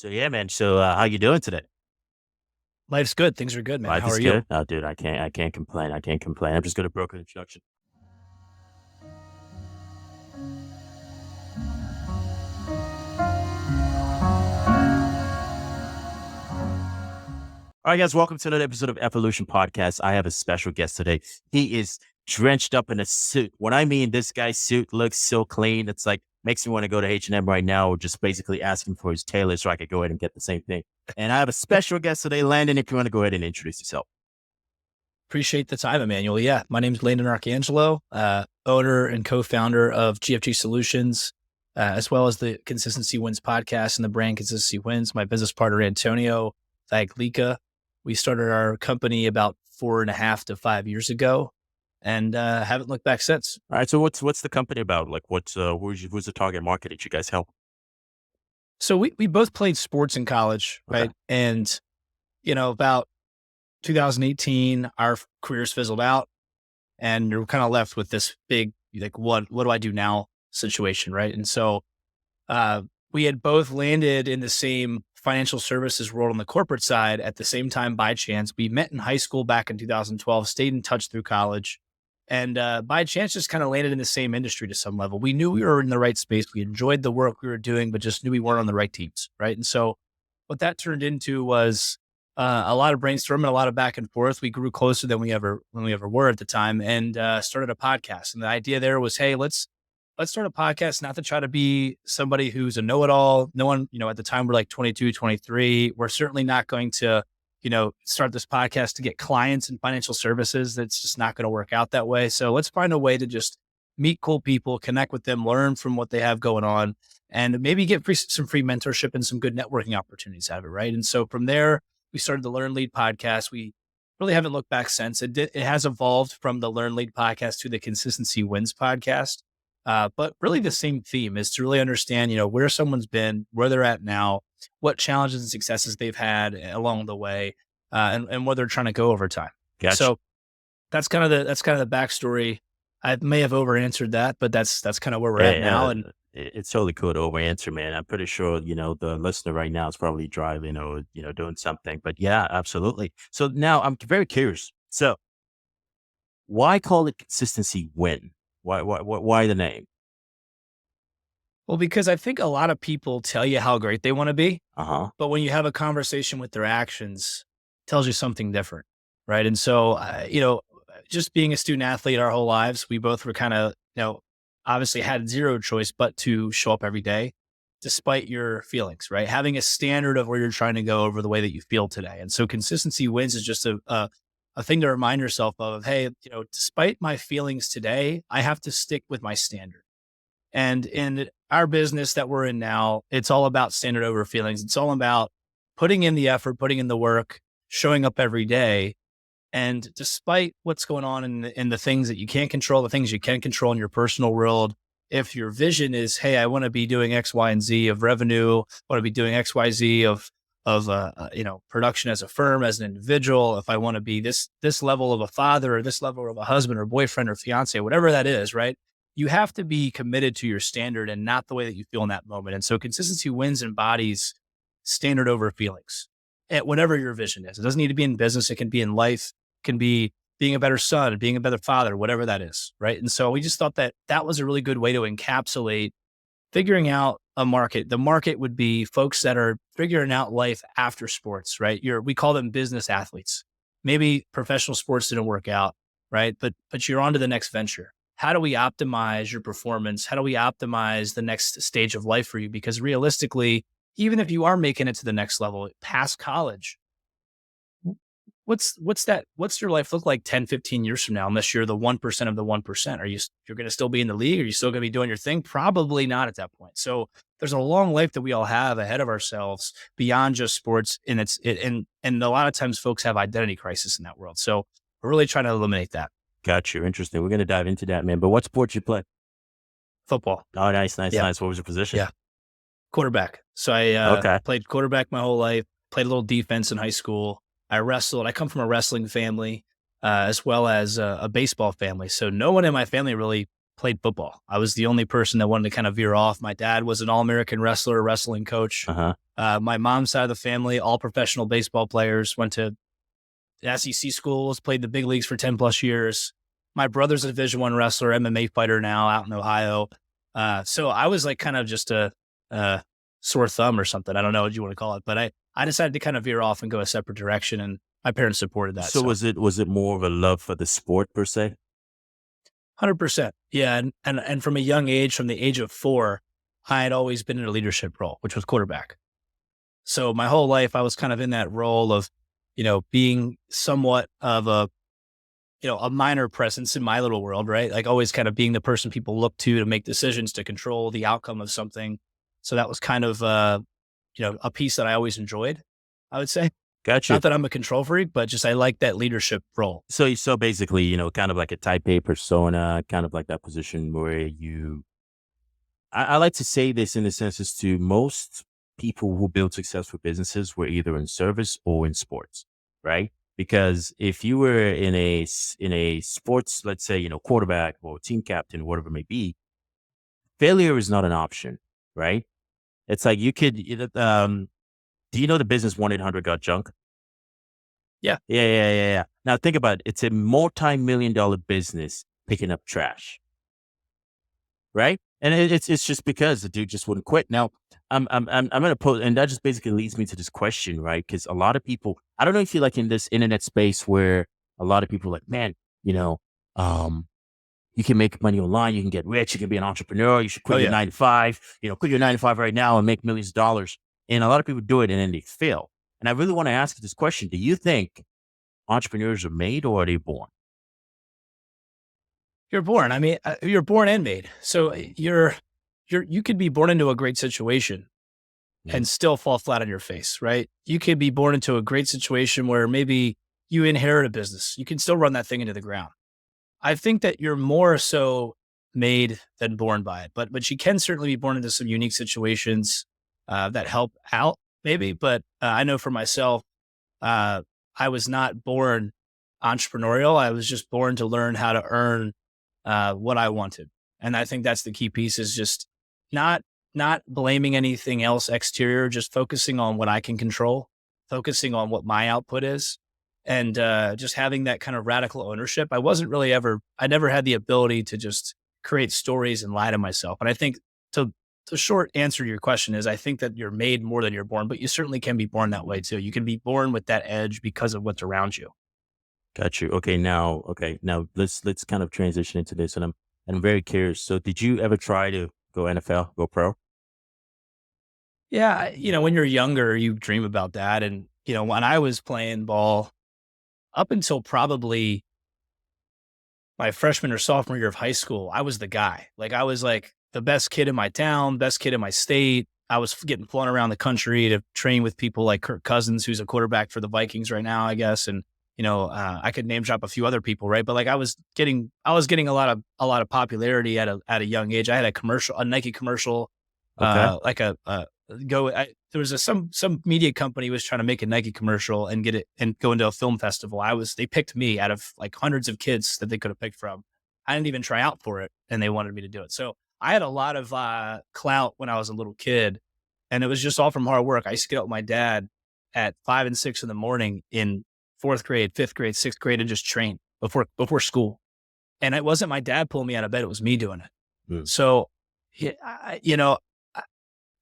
So yeah, man. So how you doing today? Life's good. Things are good, man. Life How is are you? good. Oh, dude, I can't complain. I can't complain. I'm just gonna broker introduction. All right, guys, welcome to another episode of Evolution Podcast. I have a special guest today. He is drenched up in a suit. When I mean this guy's suit looks so clean, it's like makes me want to go to H&M right now, or just basically asking for his tailor so I could go ahead and get the same thing. And I have a special guest today, Landon. If you want to go ahead and introduce yourself. Appreciate the time, Emmanuel. Yeah, my name's Landon Arcahangelo, owner and co-founder of GFG Solutions, as well as the Consistency Wins podcast and the brand Consistency Wins. My business partner, Antonio Thiaglica. We started our company about 4.5 to 5 years ago and haven't looked back since. All right, so what's the company about? Like, who's the target market that you guys help? So we both played sports in college, Okay, right? And, about 2018, our careers fizzled out. And you're kind of left with this big, like, what do I do now situation, right? And so we had both landed in the same financial services world on the corporate side at the same time by chance. We met in high school back in 2012, stayed in touch through college, and by chance just kind of landed in the same industry to some level. We knew we were in the right space. We enjoyed the work we were doing, but just knew we weren't on the right teams, right? And so what that turned into was a lot of brainstorming, a lot of back and forth. We grew closer than we ever were at the time, and started a podcast. And the idea there was, hey, let's start a podcast, not to try to be somebody who's a know-it-all. No one, at the time we're like 22, 23. We're certainly not going to, start this podcast to get clients in financial services. That's just not going to work out that way. So let's find a way to just meet cool people, connect with them, learn from what they have going on, and maybe get some free mentorship and some good networking opportunities out of it. Right. And so from there, we started the Learn Lead podcast. We really haven't looked back since. It has evolved from the Learn Lead podcast to the Consistency Wins podcast. But really the same theme is to really understand, where someone's been, where they're at now, what challenges and successes they've had along the way, and where they're trying to go over time. gotcha. So that's kind of the backstory. I may have over answered that, but that's kind of where we're at Hey, now. And it's totally cool to over answer, man. I'm pretty sure the listener right now is probably driving or doing something. But yeah, absolutely. So now I'm very curious. So why call it consistency win? Why the name? well, because I think a lot of people tell you how great they want to be, Uh huh. but when you have a conversation with their actions, it tells you something different, right? And so, just being a student athlete our whole lives, we both were kind of, obviously had zero choice but to show up every day, despite your feelings, right? Having a standard of where you're trying to go over the way that you feel today. And so, consistency wins is just a thing to remind yourself of. Hey, despite my feelings today, I have to stick with my standard. And in our business that we're in now, it's all about standard over feelings. It's all about putting in the effort, putting in the work, showing up every day. And despite what's going on in the things that you can't control, the things you can control in your personal world, if your vision is, hey, I want to be doing X, Y, and Z of revenue, I want to be doing X, Y, Z of production as a firm, as an individual, if I want to be this level of a father or this level of a husband or boyfriend or fiance, whatever that is, right? You have to be committed to your standard and not the way that you feel in that moment. And so consistency wins embodies standard over feelings at whatever your vision is. It doesn't need to be in business. It can be in life. It can be being a better son, being a better father, whatever that is. Right. And so we just thought that that was a really good way to encapsulate figuring out a market. The market would be folks that are figuring out life after sports, right? We call them business athletes. Maybe professional sports didn't work out, right? But you're on to the next venture. How do we optimize your performance? How do we optimize the next stage of life for you? Because realistically, even if you are making it to the next level past college, what's your life look like 10, 15 years from now, unless you're the 1% of the 1%? You're going to still be in the league? Are you still going to be doing your thing? Probably not at that point. So there's a long life that we all have ahead of ourselves beyond just sports. And a lot of times folks have identity crisis in that world. So we're really trying to eliminate that. Got you. Interesting. We're gonna dive into that, man. But what sport you play? Football. Oh, nice, nice, Yeah. nice. What was your position? Yeah. Quarterback. So I Okay. played quarterback my whole life, played a little defense in high school. I wrestled. I come from a wrestling family, as well as a baseball family. So no one in my family really played football. I was the only person that wanted to kind of veer off. My dad was an All-American wrestler, wrestling coach. Uh-huh. My mom's side of the family, all professional baseball players, went to SEC schools, played the big leagues for 10 plus years. My brother's a Division I wrestler, MMA fighter now out in Ohio. So I was like kind of just a sore thumb or something. I don't know what you want to call it, but I decided to kind of veer off and go a separate direction, and my parents supported that. So was it more of a love for the sport per se? 100%. Yeah. And from a young age, from the age of 4, I had always been in a leadership role, which was quarterback. So my whole life, I was kind of in that role of, being somewhat of a minor presence in my little world, right? Like always kind of being the person people look to make decisions, to control the outcome of something. So that was kind of, a piece that I always enjoyed, I would say. Gotcha. Not that I'm a control freak, but just I like that leadership role. So basically, kind of like a type A persona, kind of like that position where I like to say this in the sense as to most people who build successful businesses were either in service or in sports, right? Because if you were in a sports, let's say, quarterback or team captain, whatever it may be, failure is not an option, right? It's like you could, do you know the business 1-800-GOT-JUNK? Yeah. Yeah. Now think about it. It's a multi-million-dollar business picking up trash, right? And it's just because the dude just wouldn't quit. Now, I'm gonna pose, and that just basically leads me to this question, right? Because a lot of people, I don't know if you like in this internet space where a lot of people are like, man, you can make money online, you can get rich, you can be an entrepreneur, you should quit your 9 to 5, quit your 9 to 5 right now and make millions of dollars. And a lot of people do it and then they fail. And I really want to ask you this question: do you think entrepreneurs are made or are they born? You're born. I mean, you're born and made. So you could be born into a great situation and still fall flat on your face, right? You could be born into a great situation where maybe you inherit a business. You can still run that thing into the ground. I think that you're more so made than born by it, but you can certainly be born into some unique situations that help out maybe. But I know for myself, I was not born entrepreneurial. I was just born to learn how to earn what I wanted. And I think that's the key piece, is just not blaming anything else exterior, just focusing on what I can control, focusing on what my output is, and just having that kind of radical ownership. I never had the ability to just create stories and lie to myself. And I think the short answer to your question is, I think that you're made more than you're born, but you certainly can be born that way too. You can be born with that edge because of what's around you. Got you. Okay, now let's kind of transition into this, and I'm very curious. So, did you ever try to go NFL, go pro? Yeah. When you're younger, you dream about that. And, when I was playing ball up until probably my freshman or sophomore year of high school, I was the guy. Like I was like the best kid in my town, best kid in my state. I was getting flown around the country to train with people like Kirk Cousins, who's a quarterback for the Vikings right now, I guess. And, I could name drop a few other people, right? But like I was getting a lot of popularity at a young age. I had a Nike commercial, Okay. there was some media company was trying to make a Nike commercial and get it and go into a film festival. They picked me out of like hundreds of kids that they could have picked from. I didn't even try out for it, and they wanted me to do it. So I had a lot of clout when I was a little kid, and it was just all from hard work. I used to get up with my dad at 5 and 6 in the morning in 4th grade, 5th grade, 6th grade, and just train before school. And it wasn't my dad pulling me out of bed; it was me doing it. Mm. So,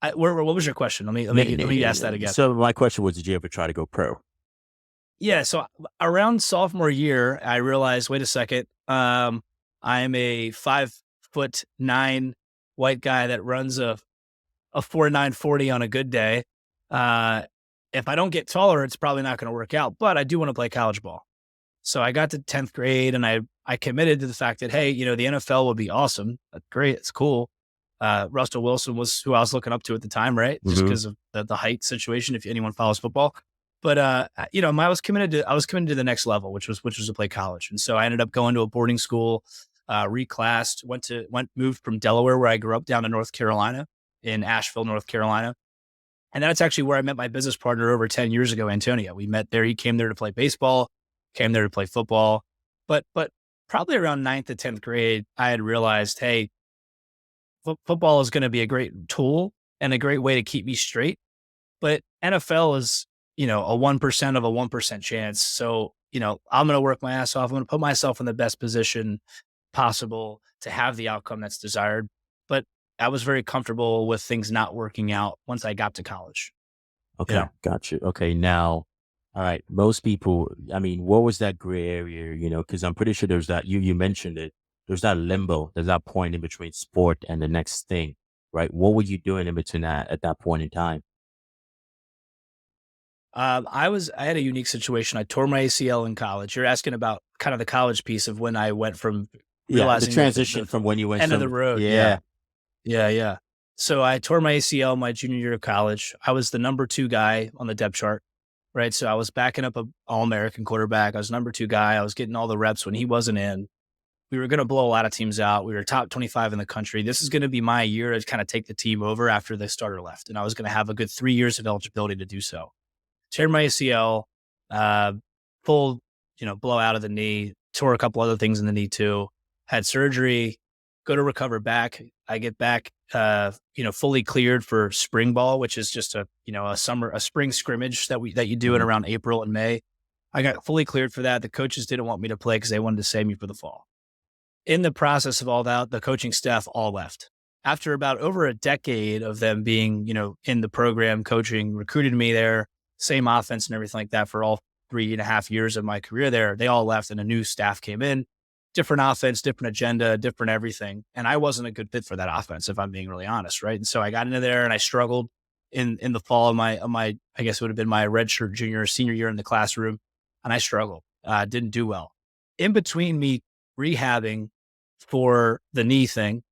what was your question? Let me ask that again. So my question was, did you ever try to go pro? Yeah. So around sophomore year, I realized, wait a second, I am a 5'9" white guy that runs a 4.940 on a good day. If I don't get taller, it's probably not going to work out, but I do want to play college ball. So I got to 10th grade and I committed to the fact that, hey, the NFL would be awesome. That's great. It's cool. Russell Wilson was who I was looking up to at the time, right? Just because of the height situation, if anyone follows football. But, I was committed to the next level, which was to play college. And so I ended up going to a boarding school, reclassed, moved from Delaware, where I grew up, down to North Carolina, in Asheville, North Carolina. And that's actually where I met my business partner over 10 years ago, Antonio. We met there. He came there to play baseball, came there to play football. But probably around ninth to 10th grade, I had realized, hey, football is going to be a great tool and a great way to keep me straight. But NFL is, a 1% of a 1% chance. So, I'm going to work my ass off. I'm going to put myself in the best position possible to have the outcome that's desired. But I was very comfortable with things not working out once I got to college. Okay, got you. Okay, now, all right. Most people, I mean, what was that gray area? Because I'm pretty sure there's that. You mentioned it. There's that limbo. There's that point in between sport and the next thing, right? What were you doing in between that at that point in time? I had a unique situation. I tore my ACL in college. You're asking about kind of the college piece of when I went from Yeah, the realizing that transition the from when you went end of the from road. Yeah. yeah. Yeah. Yeah. So I tore my ACL my junior year of college. I was the number 2 guy on the depth chart, right? So I was backing up a All-American quarterback. I was number 2 guy. I was getting all the reps when he wasn't in. We were going to blow a lot of teams out. We were top 25 in the country. This is going to be my year to kind of take the team over after the starter left. And I was going to have a good 3 years of eligibility to do so. Tear my ACL, uh, full, blowout of the knee, tore a couple other things in the knee too, had surgery, go to recover back. I get back, fully cleared for spring ball, which is just a spring scrimmage that you do in Mhm. around April and May. I got fully cleared for that. The coaches didn't want me to play because they wanted to save me for the fall. In the process of all that, the coaching staff all left. After about over a decade of them being, in the program coaching, recruited me there, same offense and everything like that for all 3.5 years of my career there, they all left and a new staff came in, different offense, different agenda, different everything. And I wasn't a good fit for that offense, if I'm being really honest. Right. And so I got into there and I struggled in the fall of my, I guess it would have been my redshirt junior or senior year in the classroom. And I struggled, didn't do well. In between me rehabbing for the knee thing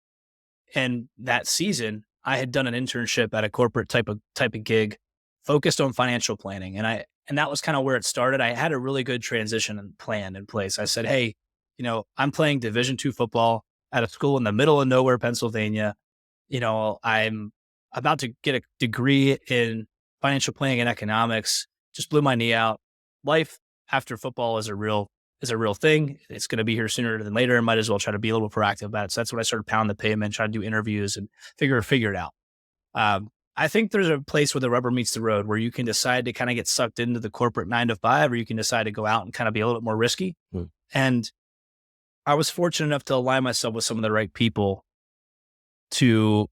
and that season, I had done an internship at a corporate type of gig focused on financial planning. And that was kind of where it started. I had a really good transition and plan in place. I said, hey, I'm playing Division II football at a school in the middle of nowhere, Pennsylvania. I'm about to get a degree in financial planning and economics, just blew my knee out. Life after football is a real thing. It's going to be here sooner than later. I might as well try to be a little proactive about it. So that's when I started pounding the pavement, trying to do interviews and figure it out. I think there's a place where the rubber meets the road where you can decide to kind of get sucked into the corporate 9 to 5, or you can decide to go out and kind of be a little bit more risky. Mm. And I was fortunate enough to align myself with some of the right people to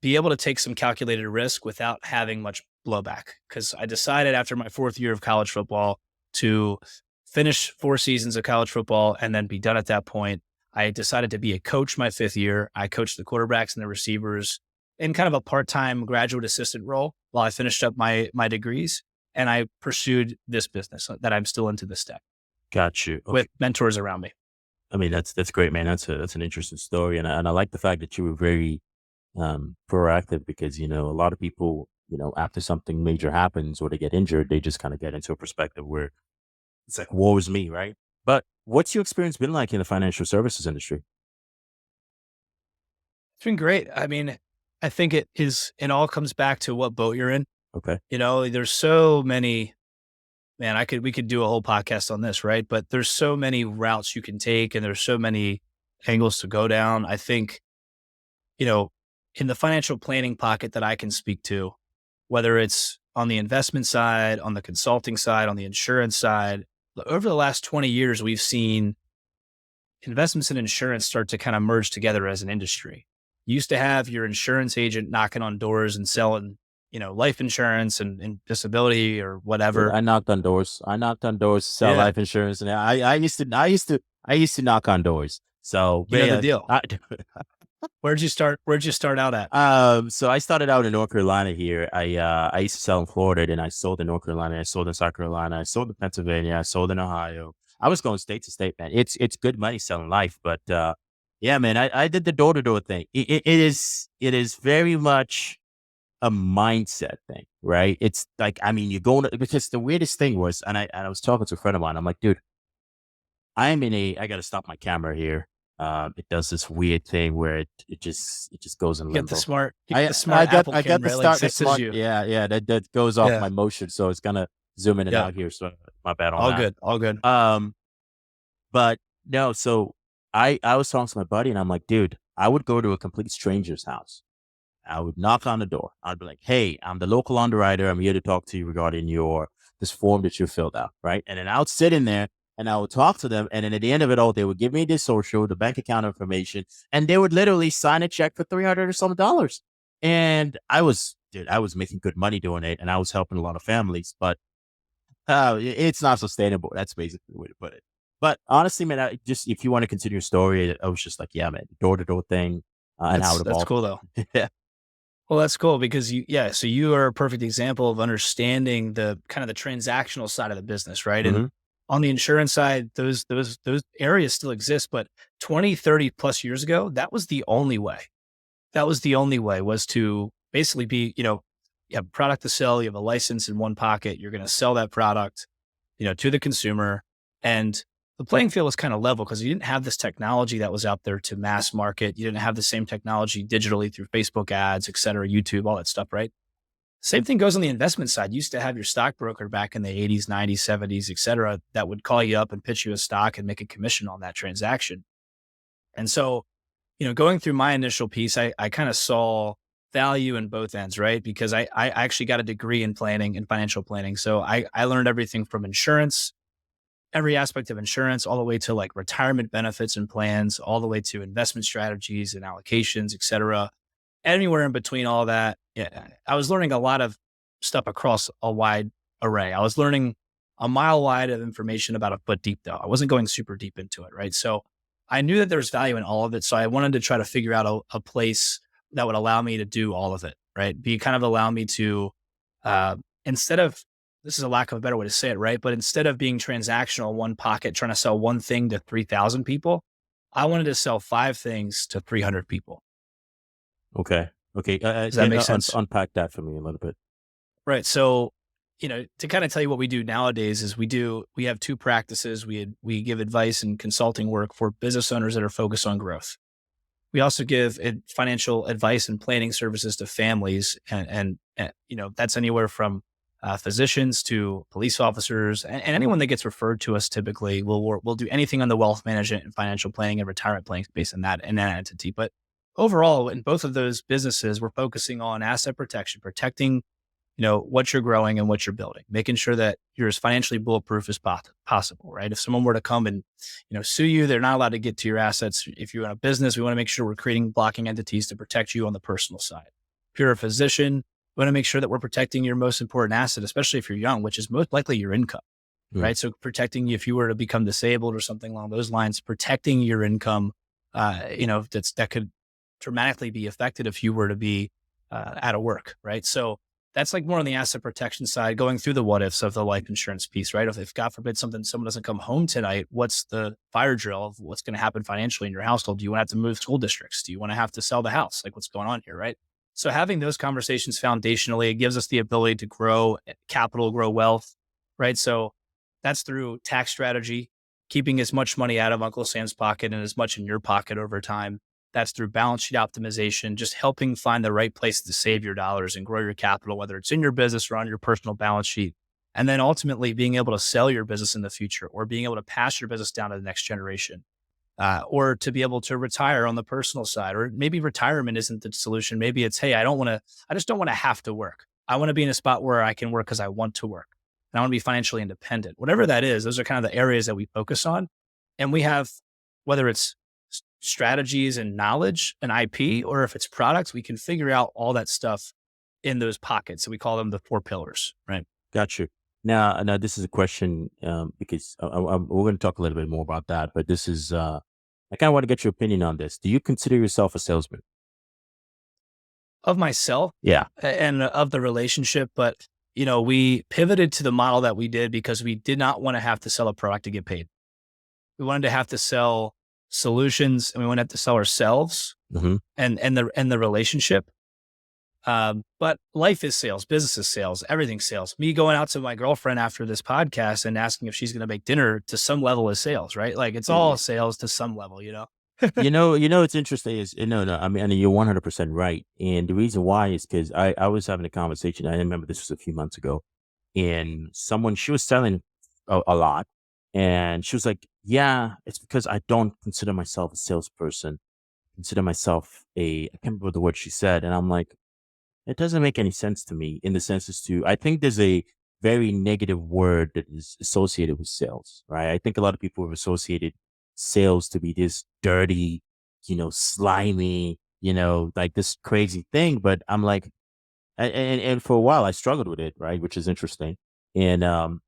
be able to take some calculated risk without having much blowback. Because I decided after my 4th year of college football to finish 4 seasons of college football and then be done at that point. I decided to be a coach my 5th year. I coached the quarterbacks and the receivers in kind of a part-time graduate assistant role while I finished up my degrees. And I pursued this business that I'm still into this day Got you. Okay. with mentors around me. I mean, that's great, man. That's an interesting story, and I like the fact that you were very proactive because a lot of people, after something major happens or they get injured, they just kind of get into a perspective where it's like, woe is me, right? But what's your experience been like in the financial services industry? It's been great. I mean, I think it all comes back to what boat you're in. Okay. There's so many, man, we could do a whole podcast on this, right? But there's so many routes you can take and there's so many angles to go down. I think, in the financial planning pocket that I can speak to, whether it's on the investment side, on the consulting side, on the insurance side, over the last 20 years, we've seen investments and insurance start to kind of merge together as an industry. You used to have your insurance agent knocking on doors and selling, life insurance and disability or Yeah, whatever. I knocked on doors. I knocked on doors to sell Yeah. life insurance, and I used to knock on doors. So You know the man, deal. Where'd you start out at? so I started out in North Carolina here. I used to sell in Florida, then I sold in North Carolina, I sold in South Carolina, I sold in Pennsylvania, I sold in Ohio. I was going state to state, man. It's good money selling life, but yeah, man, I did the door to door thing. It is very much a mindset thing, right? It's like, I mean, you're going to, because the weirdest thing was, and I was talking to a friend of mine. I'm like, dude, I got to stop my camera here. It does this weird thing where it just goes in You got the limbo. smart, Apple I got camera. the It like start the exists as smart. you. Yeah. That goes off Yeah. my motion. So it's gonna zoom in and Yeah. out here. So my bad on All that. good. All good. Um, but No, so I was talking to my buddy and I'm like, dude, I would go to a complete stranger's house. I would knock on the door. I'd be like, "Hey, I'm the local underwriter. I'm here to talk to you regarding your this form that you filled out, right?" And then I would sit in there and I would talk to them. And then at the end of it all, they would give me the social, the bank account information, and they would literally sign a check for $300 or some dollars. And dude, I was making good money doing it, and I was helping a lot of families. But it's not sustainable. That's basically the way to put it. But honestly, man, I just if you want to continue your story, I was just like, yeah, man, door to door thing, and how it That's evolved. cool though. Yeah. Well, that's cool because so you are a perfect example of understanding the kind of the transactional side of the business, right? And Hmm. on the insurance side, those areas still exist, but 20, 30 plus years ago, that was the only way. That was the only way was to basically be, you have a product to sell, you have a license in one pocket, you're going to sell that product, to the consumer. And the playing field was kind of level because you didn't have this technology that was out there to mass market. You didn't have the same technology digitally through Facebook ads, et cetera, YouTube, all that stuff, right? Same thing goes on the investment side. You used to have your stockbroker back in the 80s, 90s, 70s, et cetera, that would call you up and pitch you a stock and make a commission on that transaction. And so, going through my initial piece, I kind of saw value in both ends, right? Because I actually got a degree in planning and financial planning. So I learned everything from insurance, every aspect of insurance, all the way to like retirement benefits and plans, all the way to investment strategies and allocations, et cetera. Anywhere in between all that. Yeah, I was learning a lot of stuff across a wide array. I was learning a mile wide of information about a foot deep, though. I wasn't going super deep into it, right? So I knew that there was value in all of it. So I wanted to try to figure out a place that would allow me to do all of it, right? Be kind of allow me to, instead of, this is a lack of a better way to say it, right? But instead of being transactional, one pocket, trying to sell one thing to 3,000 people, I wanted to sell five things to 300 people. Okay. Okay. Does that make sense? Unpack that for me a little bit. Right. So, to kind of tell you what we do nowadays is we have two practices. We give advice and consulting work for business owners that are focused on growth. We also give financial advice and planning services to families, and that's anywhere from physicians to police officers, and anyone that gets referred to us. Typically, we'll do anything on the wealth management and financial planning and retirement planning space in that entity. But overall, in both of those businesses, we're focusing on asset protection, protecting what you're growing and what you're building, making sure that you're as financially bulletproof as possible, right? If someone were to come and, sue you, they're not allowed to get to your assets. If you're in a business, we want to make sure we're creating blocking entities to protect you on the personal side. If you're a physician, we want to make sure that we're protecting your most important asset, especially if you're young, which is most likely your income, Mm. right? So protecting you if you were to become disabled or something along those lines, protecting your income, that could dramatically be affected if you were to be out of work, right? So that's like more on the asset protection side, going through the what ifs of the life insurance piece, right? If God forbid someone doesn't come home tonight, what's the fire drill of what's going to happen financially in your household? Do you want to have to move school districts? Do you want to have to sell the house? Like what's going on here, right? So having those conversations foundationally, it gives us the ability to grow capital, grow wealth, right? So that's through tax strategy, keeping as much money out of Uncle Sam's pocket and as much in your pocket over time. That's through balance sheet optimization, just helping find the right place to save your dollars and grow your capital, whether it's in your business or on your personal balance sheet. And then ultimately being able to sell your business in the future or being able to pass your business down to the next generation, or to be able to retire on the personal side. Or maybe retirement isn't the solution. Maybe it's, hey, I just don't want to have to work. I want to be in a spot where I can work because I want to work and I want to be financially independent. Whatever that is, those are kind of the areas that we focus on. And we have, whether it's strategies and knowledge and IP, or if it's products, we can figure out all that stuff in those pockets. So we call them the four pillars, right? Got you. Now this is a question because we're going to talk a little bit more about that. But this is I kind of want to get your opinion on this. Do you consider yourself a salesman? Of myself Yeah. and of the relationship. But, we pivoted to the model that we did because we did not want to have to sell a product to get paid. We wanted to have to sell solutions and we wanted to have to sell ourselves Hmm. and the relationship. But life is sales, business is sales, everything's sales. Me going out to my girlfriend after this podcast and asking if she's going to make dinner to some level is sales, right? Like it's all sales to some level. It's interesting is no. I mean, you're 100% right, and the reason why is because I was having a conversation. I remember this was a few months ago, and someone she was selling a lot, And she was like, yeah, it's because I don't consider myself a salesperson, consider myself I can't remember the word she said. And I'm like, it doesn't make any sense to me in the sense as to, I think there's a very negative word that is associated with sales, right? I think a lot of people have associated sales to be this dirty, slimy, like this crazy thing. But I'm like, and for a while I struggled with it, right? Which is interesting. And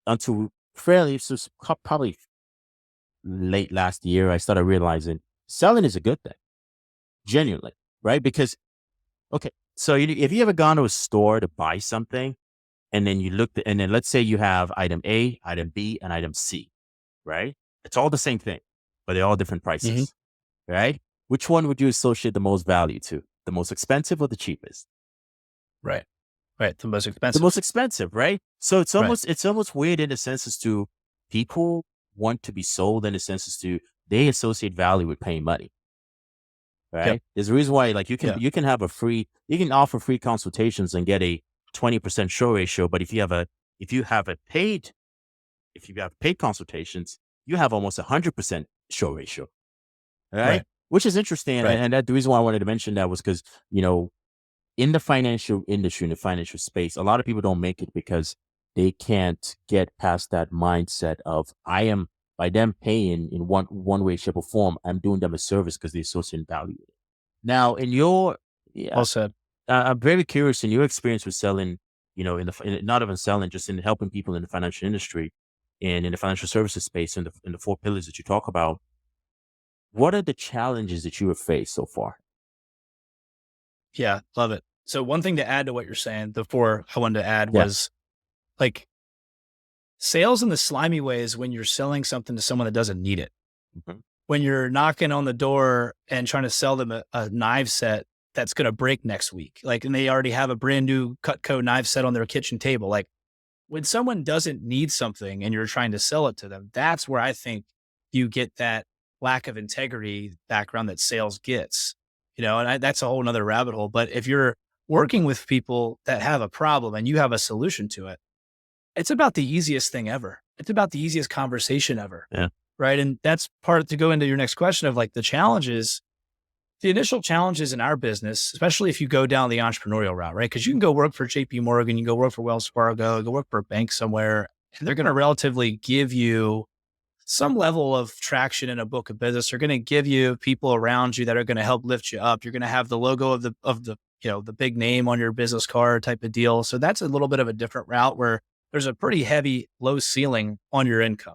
until fairly, so probably late last year, I started realizing selling is a good thing, genuinely, right? Because, okay, so if you ever gone to a store to buy something and then you looked, and then let's say you have item A, item B, and item C, right? It's all the same thing, but they're all different Hmm. prices, right? Which one would you associate the most value to? The most expensive or the cheapest? Right. Right. The most The most expensive. expensive, right? So Right. it's almost weird in a sense as to people want to be sold in a sense as to they associate value with paying money, Yep. right? There's a reason why like Yeah. you can offer free consultations and get a 20% show ratio, but if you have a paid if you have paid consultations, you have almost 100% show ratio, right? Right. Which is interesting, Right. and that the reason why I wanted to mention that was because in the financial industry, in the financial space, a lot of people don't make it because they can't get past that mindset of I am by them paying in one way, shape, or form, I'm doing them a service because they associate value with it. Now, in your yeah, Well said. I'm very curious in your experience with selling, not even selling, just in helping people in the financial industry and in the financial services space, in the four pillars that you talk about. What are the challenges that you have faced so far? Yeah. Love it. So one thing to add to what you're saying, the four I wanted to add Yeah. was like sales in the slimy way is when you're selling something to someone that doesn't need it. Mhm. When you're knocking on the door and trying to sell them a knife set that's going to break next week, like, and they already have a brand new Cutco knife set on their kitchen table. Like when someone doesn't need something and you're trying to sell it to them, that's where I think you get that lack of integrity background that sales gets, and that's a whole nother rabbit hole. But if you're working with people that have a problem and you have a solution to it, it's about the easiest thing ever. It's about the easiest conversation ever. Yeah. Right. And that's part to go into your next question of like the initial challenges in our business, especially if you go down the entrepreneurial route, right? Because you can go work for JP Morgan, you can go work for Wells Fargo, go work for a bank somewhere, and they're going to relatively give you some level of traction in a book of business. They're going to give you people around you that are going to help lift you up. You're going to have the logo of the the big name on your business card type of deal. So that's a little bit of a different route where there's a pretty heavy low ceiling on your income.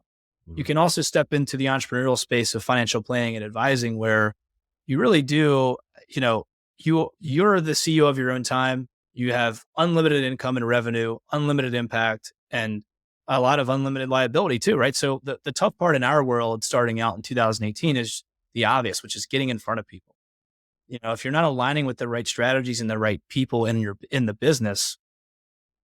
You Mhm. can also step into the entrepreneurial space of financial planning and advising where you really do, you know, you're the CEO of your own time. You have unlimited income and revenue, unlimited impact, and a lot of unlimited liability too, right? So the tough part in our world starting out in 2018 is the obvious, which is getting in front of people. If you're not aligning with the right strategies and the right people in the business,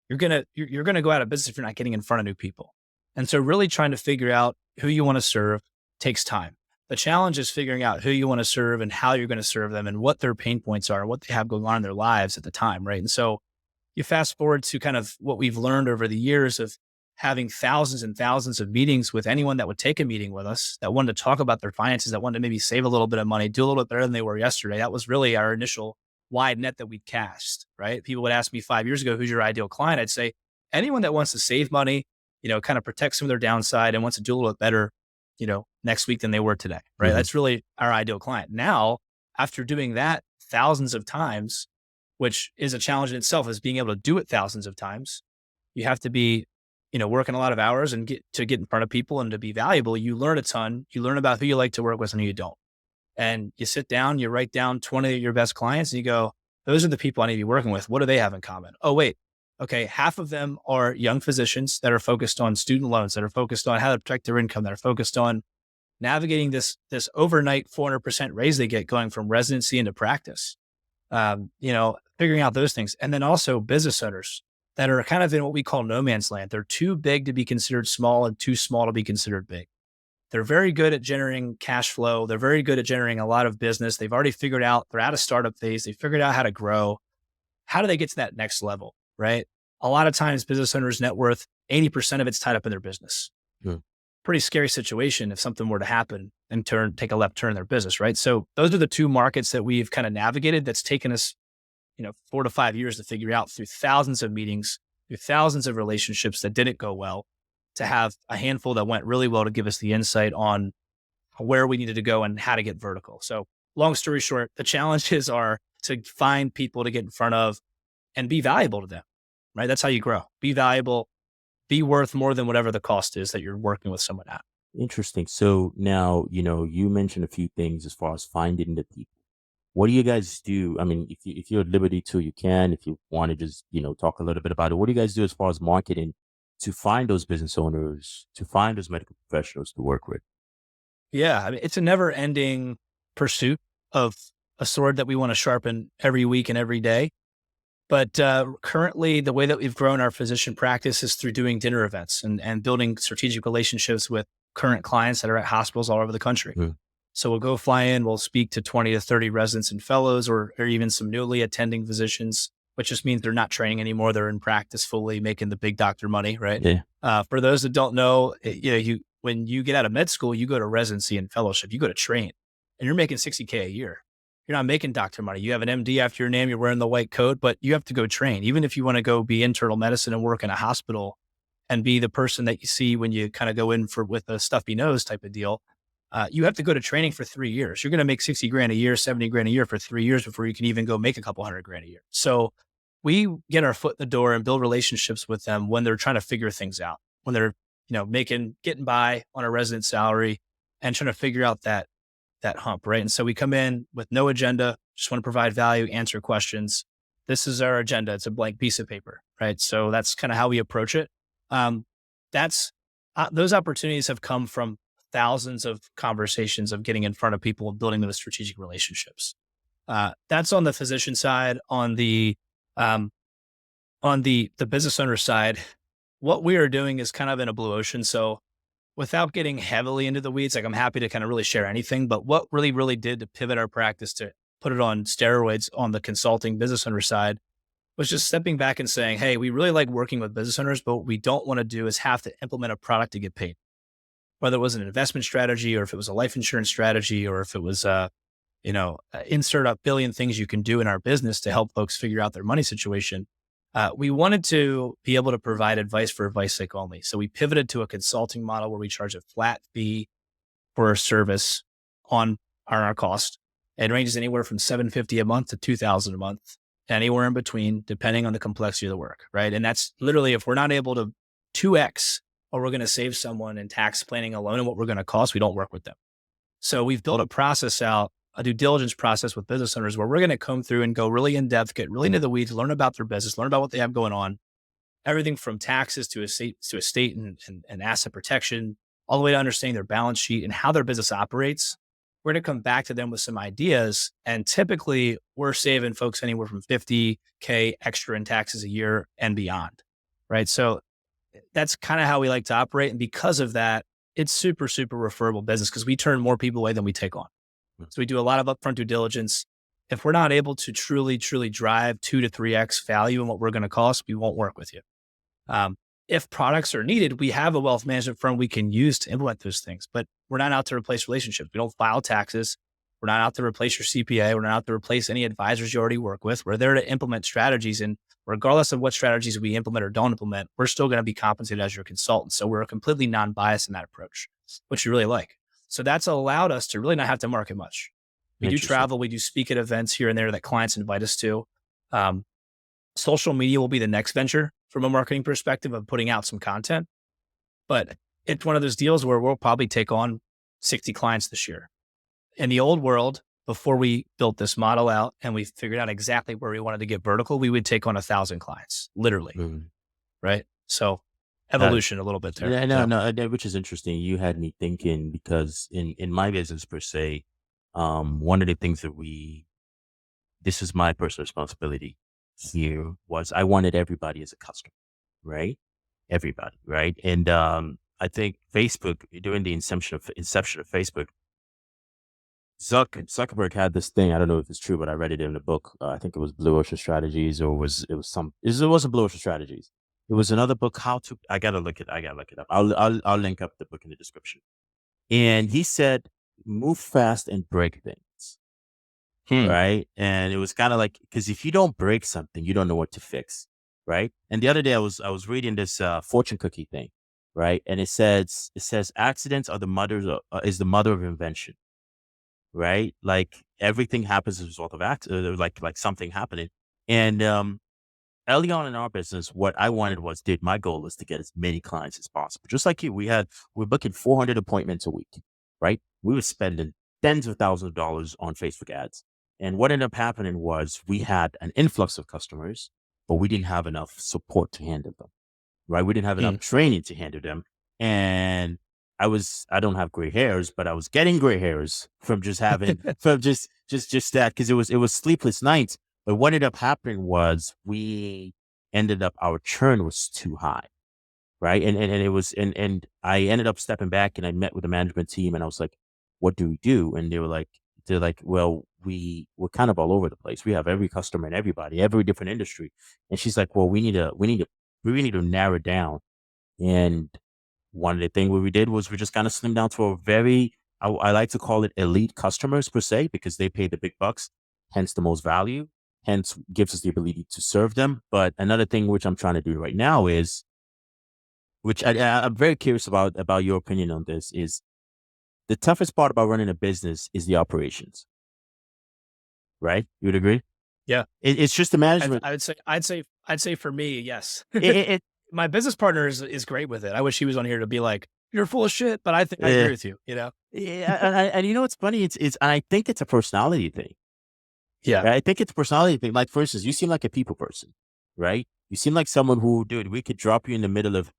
you're gonna go out of business if you're not getting in front of new people. And so really trying to figure out who you want to serve takes time. The challenge is figuring out who you want to serve and how you're going to serve them and what their pain points are, what they have going on in their lives at the time, right? And so you fast forward to kind of what we've learned over the years of having thousands and thousands of meetings with anyone that would take a meeting with us, that wanted to talk about their finances, that wanted to maybe save a little bit of money, do a little bit better than they were yesterday. That was really our initial wide net that we'd cast, right? People would ask me 5 years ago, who's your ideal client? I'd say anyone that wants to save money, kind of protect some of their downside and wants to do a little bit better, next week than they were today, right? Mhm. That's really our ideal client. Now, after doing that thousands of times, which is a challenge in itself, is being able to do it thousands of times. You have to be, working a lot of hours and get in front of people and to be valuable. You learn a ton. You learn about who you like to work with and who you don't. And you sit down, you write down 20 of your best clients and you go, those are the people I need to be working with. What do they have in common? Oh, wait. Okay. Half of them are young physicians that are focused on student loans, that are focused on how to protect their income, that are focused on navigating this overnight 400% raise they get going from residency into practice. Figuring out those things. And then also business owners that are kind of in what we call no man's land. They're too big to be considered small and too small to be considered big. They're very good at generating cash flow. They're very good at generating a lot of business. They've already figured out they're out of startup phase. They figured out how to grow. How do they get to that next level? Right. A lot of times business owners' net worth, 80% of it's tied up in their business. Mm. Pretty scary situation if something were to happen and take a left turn in their business, right? So those are the two markets that we've kind of navigated that's taken us, 4 to 5 years to figure out through thousands of meetings, through thousands of relationships that didn't go well, to have a handful that went really well to give us the insight on where we needed to go and how to get vertical. So long story short, the challenges are to find people to get in front of and be valuable to them, right? That's how you grow. Be valuable, be worth more than whatever the cost is that you're working with someone at. Interesting. So now, you mentioned a few things as far as finding the people. What do you guys do? I mean, if you're at liberty to, you can. If you want to just, talk a little bit about it, what do you guys do as far as marketing to find those business owners, to find those medical professionals to work with? Yeah. I mean, it's a never ending pursuit of a sword that we want to sharpen every week and every day. But currently, the way that we've grown our physician practice is through doing dinner events and building strategic relationships with current clients that are at hospitals all over the country. Mm. So we'll go fly in, we'll speak to 20 to 30 residents and fellows, or even some newly attending physicians, which just means they're not training anymore. They're in practice fully, making the big doctor money, right? Yeah. For those that don't know, when you get out of med school, you go to residency and fellowship, you go to train, and you're making 60K a year. You're not making doctor money. You have an MD after your name, you're wearing the white coat, but you have to go train. Even if you want to go be internal medicine and work in a hospital and be the person that you see when you kind of go in with a stuffy nose type of deal, you have to go to training for 3 years. You're going to make 60 grand a year, 70 grand a year for 3 years before you can even go make a couple hundred grand a year. So we get our foot in the door and build relationships with them when they're trying to figure things out, when they're, getting by on a resident salary and trying to figure out that hump, right? And so we come in with no agenda, just want to provide value, answer questions. This is our agenda. It's a blank piece of paper, right? So that's kind of how we approach it. That's those opportunities have come from thousands of conversations of getting in front of people and building those strategic relationships. That's on the physician side. Um, on the business owner side, what we are doing is kind of in a blue ocean. So without getting heavily into the weeds, like I'm happy to kind of really share anything, but what really, really did to pivot our practice to put it on steroids on the consulting business owner side was just stepping back and saying, hey, we really like working with business owners, but what we don't want to do is have to implement a product to get paid. Whether it was an investment strategy or if it was a life insurance strategy or if it was, insert a billion things you can do in our business to help folks figure out their money situation. We wanted to be able to provide advice for advice sake only. So we pivoted to a consulting model where we charge a flat fee for a service on our cost. It ranges anywhere from $750 a month to $2,000 a month, anywhere in between, depending on the complexity of the work, right? And that's literally if we're not able to 2x or we're going to save someone in tax planning alone and what we're going to cost, we don't work with them. So we've built a due diligence process with business owners where we're going to come through and go really in depth, get really into the weeds, learn about their business, learn about what they have going on, everything from taxes to estate and asset protection, all the way to understanding their balance sheet and how their business operates. We're going to come back to them with some ideas. And typically we're saving folks anywhere from 50K extra in taxes a year and beyond, right? So that's kind of how we like to operate. And because of that, it's super, super referable business because we turn more people away than we take on. So we do a lot of upfront due diligence. If we're not able to truly, truly drive 2 to 3x value in what we're going to cost, we won't work with you. If products are needed, we have a wealth management firm we can use to implement those things, but we're not out to replace relationships. We don't file taxes. We're not out to replace your CPA. We're not out to replace any advisors you already work with. We're there to implement strategies. And regardless of what strategies we implement or don't implement, we're still going to be compensated as your consultant. So we're completely non-biased in that approach, which you really like. So that's allowed us to really not have to market much. We do travel. We do speak at events here and there that clients invite us to. Social media will be the next venture from a marketing perspective of putting out some content. But it's one of those deals where we'll probably take on 60 clients this year. In the old world, before we built this model out and we figured out exactly where we wanted to get vertical, we would take on 1,000 clients, literally. Right? So evolution a little bit there. Yeah, no, which is interesting. You had me thinking because in my business per se, one of the things that this is my personal responsibility here was I wanted everybody as a customer, right? Everybody, right? And I think Facebook during the inception of Facebook, Zuckerberg had this thing. I don't know if it's true, but I read it in a book. I think it was Blue Ocean Strategies, or it wasn't Blue Ocean Strategies. It was another book. I gotta I gotta look it up. I'll link up the book in the description. And he said, move fast and break things. Hmm. Right. And it was kind of like, because if you don't break something, you don't know what to fix. Right. And the other day I was reading this fortune cookie thing. Right. And it says accidents are the is the mother of invention. Right. Like everything happens as a result of like something happening. And early on in our business, what I wanted was, dude, my goal was to get as many clients as possible. Just like you, we're booking 400 appointments a week, right? We were spending tens of thousands of dollars on Facebook ads. And what ended up happening was we had an influx of customers, but we didn't have enough support to handle them, right? We didn't have Hmm. enough training to handle them. And I don't have gray hairs, but I was getting gray hairs from just having, from just that, because it was sleepless nights. But what ended up happening was our churn was too high. Right. And it was, and I ended up stepping back and I met with the management team and I was like, what do we do? And they're like, well, we're kind of all over the place. We have every customer and everybody, every different industry. And she's like, well, we really need to narrow down. And one of the things we did was we just kind of slimmed down to a very, I like to call it elite customers per se, because they pay the big bucks, hence the most value, hence gives us the ability to serve them. But another thing which I'm trying to do right now is, which I'm very curious about your opinion on this, is the toughest part about running a business is the operations, right? You would agree? Yeah. It's just the management. I'd say for me, yes. It, My business partner is great with it. I wish he was on here to be like, "You're full of shit," but I think I agree it with you, you know? yeah, and you know what's funny? I think it's a personality thing. Yeah. Right? I think it's a personality thing. Like, for instance, you seem like a people person, right? You seem like someone who, dude, we could drop you in the middle of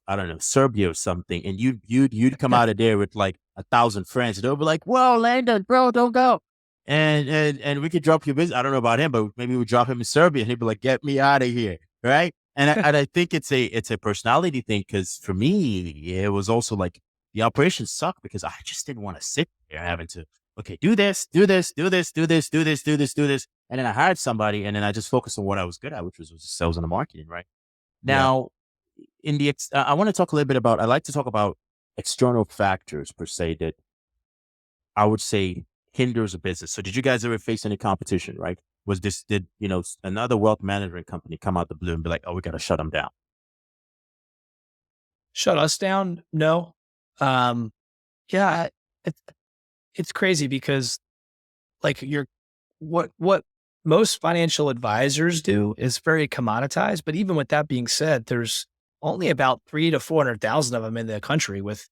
I don't know, Serbia or something, and you'd come out of there with like 1,000 friends. And they'll be like, "Whoa, Landon, bro, don't go." And we could drop your business. I don't know about him, but maybe we drop him in Serbia, and he'd be like, "Get me out of here," right? And I think it's a personality thing, because for me, it was also like the operations suck because I just didn't want to sit there having to, okay, do this, do this, do this, do this, do this, do this, do this. And then I hired somebody and then I just focused on what I was good at, which was sales and the marketing, right? Yeah. Now, I want to talk a little bit about, I like to talk about external factors per se that I would say hinders a business. So did you guys ever face any competition, right? Did, another wealth management company come out the blue and be like, oh, we got to shut them down? Shut us down? No. Um, yeah, it's it's crazy because like what most financial advisors do is very commoditized. But even with that being said, there's only about 3 to 400,000 of them in the country with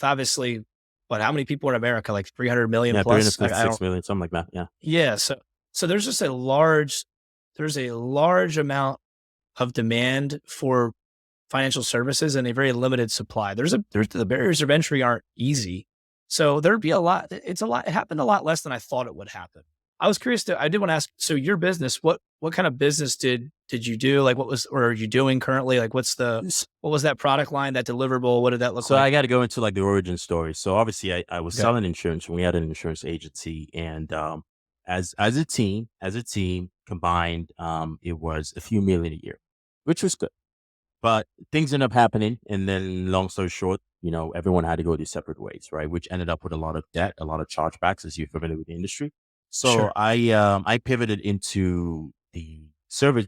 obviously what, how many people in America? Like 300 million Yeah, plus? I 356 don't, million, something like that. Yeah. yeah. So there's just there's a large amount of demand for financial services and a very limited supply. There's the barriers of entry aren't easy. So there'd be a lot. It happened a lot less than I thought it would happen. I did want to ask, so your business, what kind of business did you do? Like or are you doing currently? Like what was that product line, that deliverable? What did that look So I like? got to go into like the origin story. So obviously, I was Okay. selling insurance when we had an insurance agency, and as a team combined, it was a few million a year, which was good. But things ended up happening, and then long story short, everyone had to go their separate ways, right? Which ended up with a lot of debt, a lot of chargebacks, as you're familiar with the industry. So Sure. I pivoted into the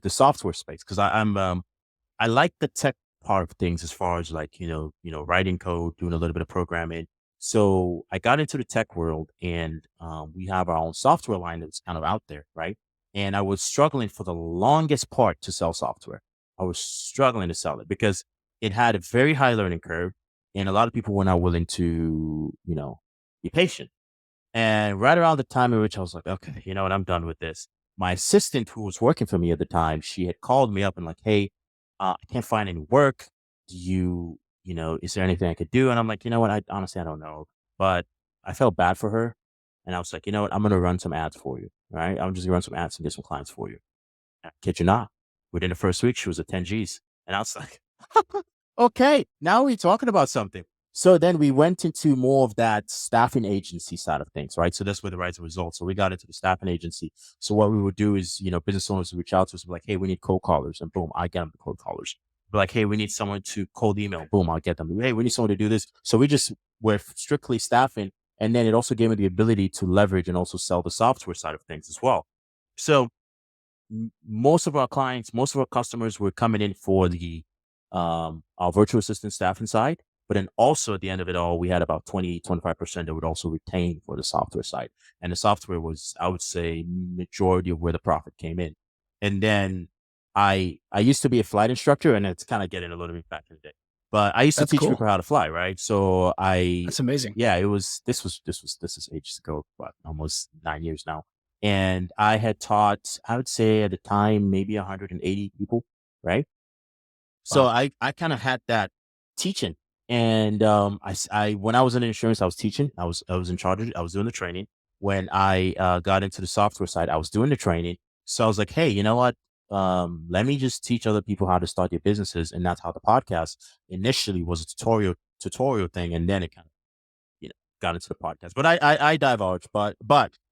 software space, because I like the tech part of things, as far as like, writing code, doing a little bit of programming. So I got into the tech world, and we have our own software line that's kind of out there, right? And I was struggling for the longest part to sell software. I was struggling to sell it because it had a very high learning curve, and a lot of people were not willing to, be patient. And right around the time in which I was like, okay, you know what, I'm done with this. My assistant, who was working for me at the time, she had called me up and like, hey, I can't find any work. Is there anything I could do? And I'm like, you know what? I honestly, I don't know. But I felt bad for her. And I was like, you know what? I'm going to run some ads for you. Right. I'm just going to run some ads and get some clients for you. And I kid you not. Within the first week, she was at 10 G's. And I was like, okay, now we're talking about something. So then we went into more of that staffing agency side of things, right? So that's where the rise of results. So we got into the staffing agency. So what we would do is, business owners would reach out to us and be like, hey, we need cold callers. And boom, I get them the cold callers. like, hey, we need someone to cold email. Boom, I'll get them. Hey, we need someone to do this. So we just were strictly staffing. And then it also gave me the ability to leverage and also sell the software side of things as well. So most of our clients, most of our customers were coming in for the our virtual assistant staffing side. But then also at the end of it all, we had about 20-25% that would also retain for the software side. And the software was, I would say, majority of where the profit came in. And then I used to be a flight instructor, and it's kind of getting a little bit back in the day. But I used to That's teach cool. people how to fly, right? So That's amazing. yeah, this is ages ago, but almost 9 years now. And I had taught, I would say at the time, maybe 180 people, right? So Wow. I kind of had that teaching. And when I was in insurance, I was teaching. I was in charge of it. I was doing the training. When I got into the software side, I was doing the training. So I was like, hey, you know what? Let me just teach other people how to start their businesses. And that's how the podcast initially was a tutorial thing. And then it kind of, got into the podcast. But I divulged. But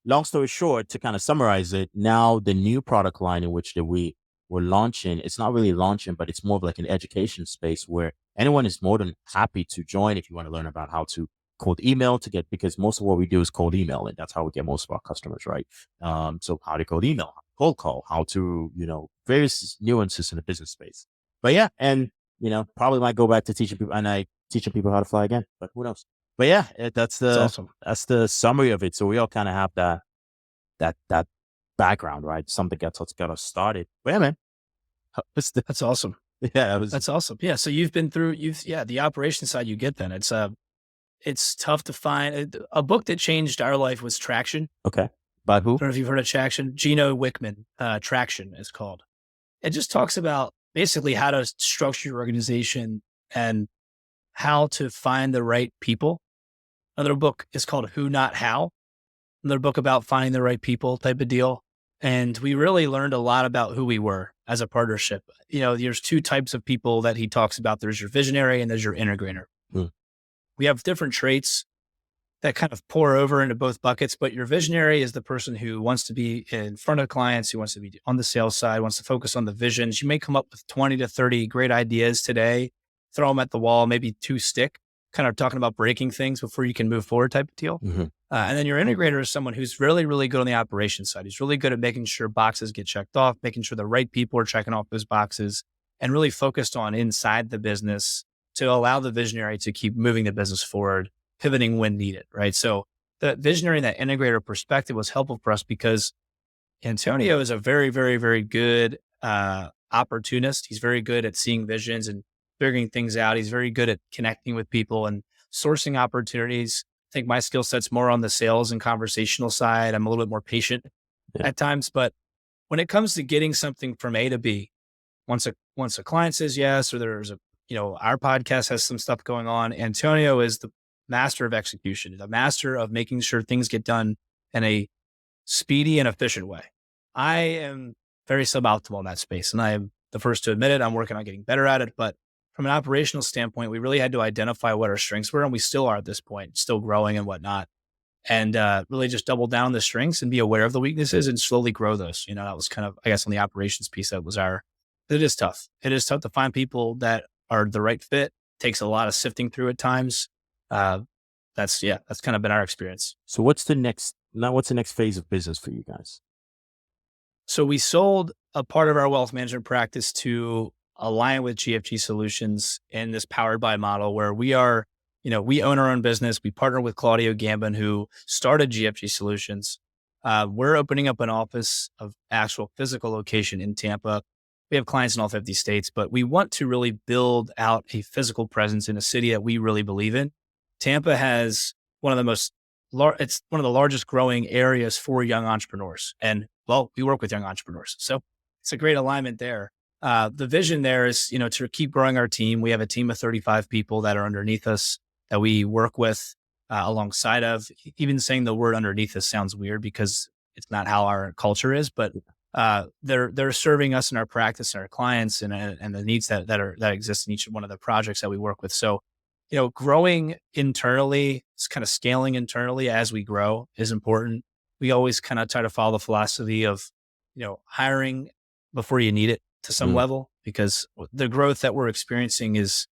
long story short, to kind of summarize it, now the new product line in which that we're launching, it's not really launching, but it's more of like an education space where anyone is more than happy to join if you want to learn about how to cold email to get, because most of what we do is cold email, and that's how we get most of our customers, right? So how to cold email, cold call, how to, various nuances in the business space. But yeah, and probably might go back to teaching people, and I teaching people how to fly again, but who knows? But yeah, that's That's the awesome. that's the summary of it. So we all kind of have that background, right? Something got us started. But yeah, man, it's the, That's awesome. yeah, it was That's awesome. Yeah. So you've been through, the operation side you get then. It's tough to find. A book that changed our life was Traction. okay. By I who? don't know if you've heard of Traction. Gino Wickman, Traction is called. It just talks about basically how to structure your organization and how to find the right people. Another book is called Who Not How. Another book about finding the right people type of deal. And we really learned a lot about who we were as a partnership. There's two types of people that he talks about. There's your visionary and there's your integrator. Mm, We have different traits that kind of pour over into both buckets, but your visionary is the person who wants to be in front of clients, who wants to be on the sales side, wants to focus on the visions. You may come up with 20 to 30 great ideas today, throw them at the wall, maybe two stick, kind of talking about breaking things before you can move forward type of deal. mhm. And then your integrator is someone who's really, really good on the operations side. He's really good at making sure boxes get checked off, making sure the right people are checking off those boxes, and really focused on inside the business to allow the visionary to keep moving the business forward, pivoting when needed, right? So the visionary and that integrator perspective was helpful for us because Antonio is a very, very, very good opportunist. He's very good at seeing visions and figuring things out. He's very good at connecting with people and sourcing opportunities. I think my skill set's more on the sales and conversational side. I'm a little bit more patient Yeah. at times, but when it comes to getting something from A to B, once a client says yes, or there's our podcast has some stuff going on, Antonio is the master of execution, the master of making sure things get done in a speedy and efficient way. I am very suboptimal in that space, and I am the first to admit it. I'm working on getting better at it, but from an operational standpoint, we really had to identify what our strengths were, and we still are at this point, still growing and whatnot, and really just double down on the strengths and be aware of the weaknesses and slowly grow those. That was kind of, I guess, on the operations piece. That was it is tough. It is tough to find people that are the right fit. Takes a lot of sifting through at times. Uh, that's kind of been our experience. So what's the next phase of business for you guys? So we sold a part of our wealth management practice to align with GFG Solutions in this powered by model where we are, we own our own business. We partner with Claudio Gambin, who started GFG Solutions. We're opening up an office of actual physical location in Tampa. We have clients in all 50 states, but we want to really build out a physical presence in a city that we really believe in. Tampa has it's one of the largest growing areas for young entrepreneurs. And well, we work with young entrepreneurs. So it's a great alignment there. The vision there is, to keep growing our team. We have a team of 35 people that are underneath us that we work with alongside of. Even saying the word underneath us sounds weird because it's not how our culture is, but they're serving us in our practice and our clients and the needs that exist in each one of the projects that we work with. So, growing internally, it's kind of scaling internally as we grow is important. We always kind of try to follow the philosophy of, hiring before you need it to some Mm, level. because the growth that we're experiencing is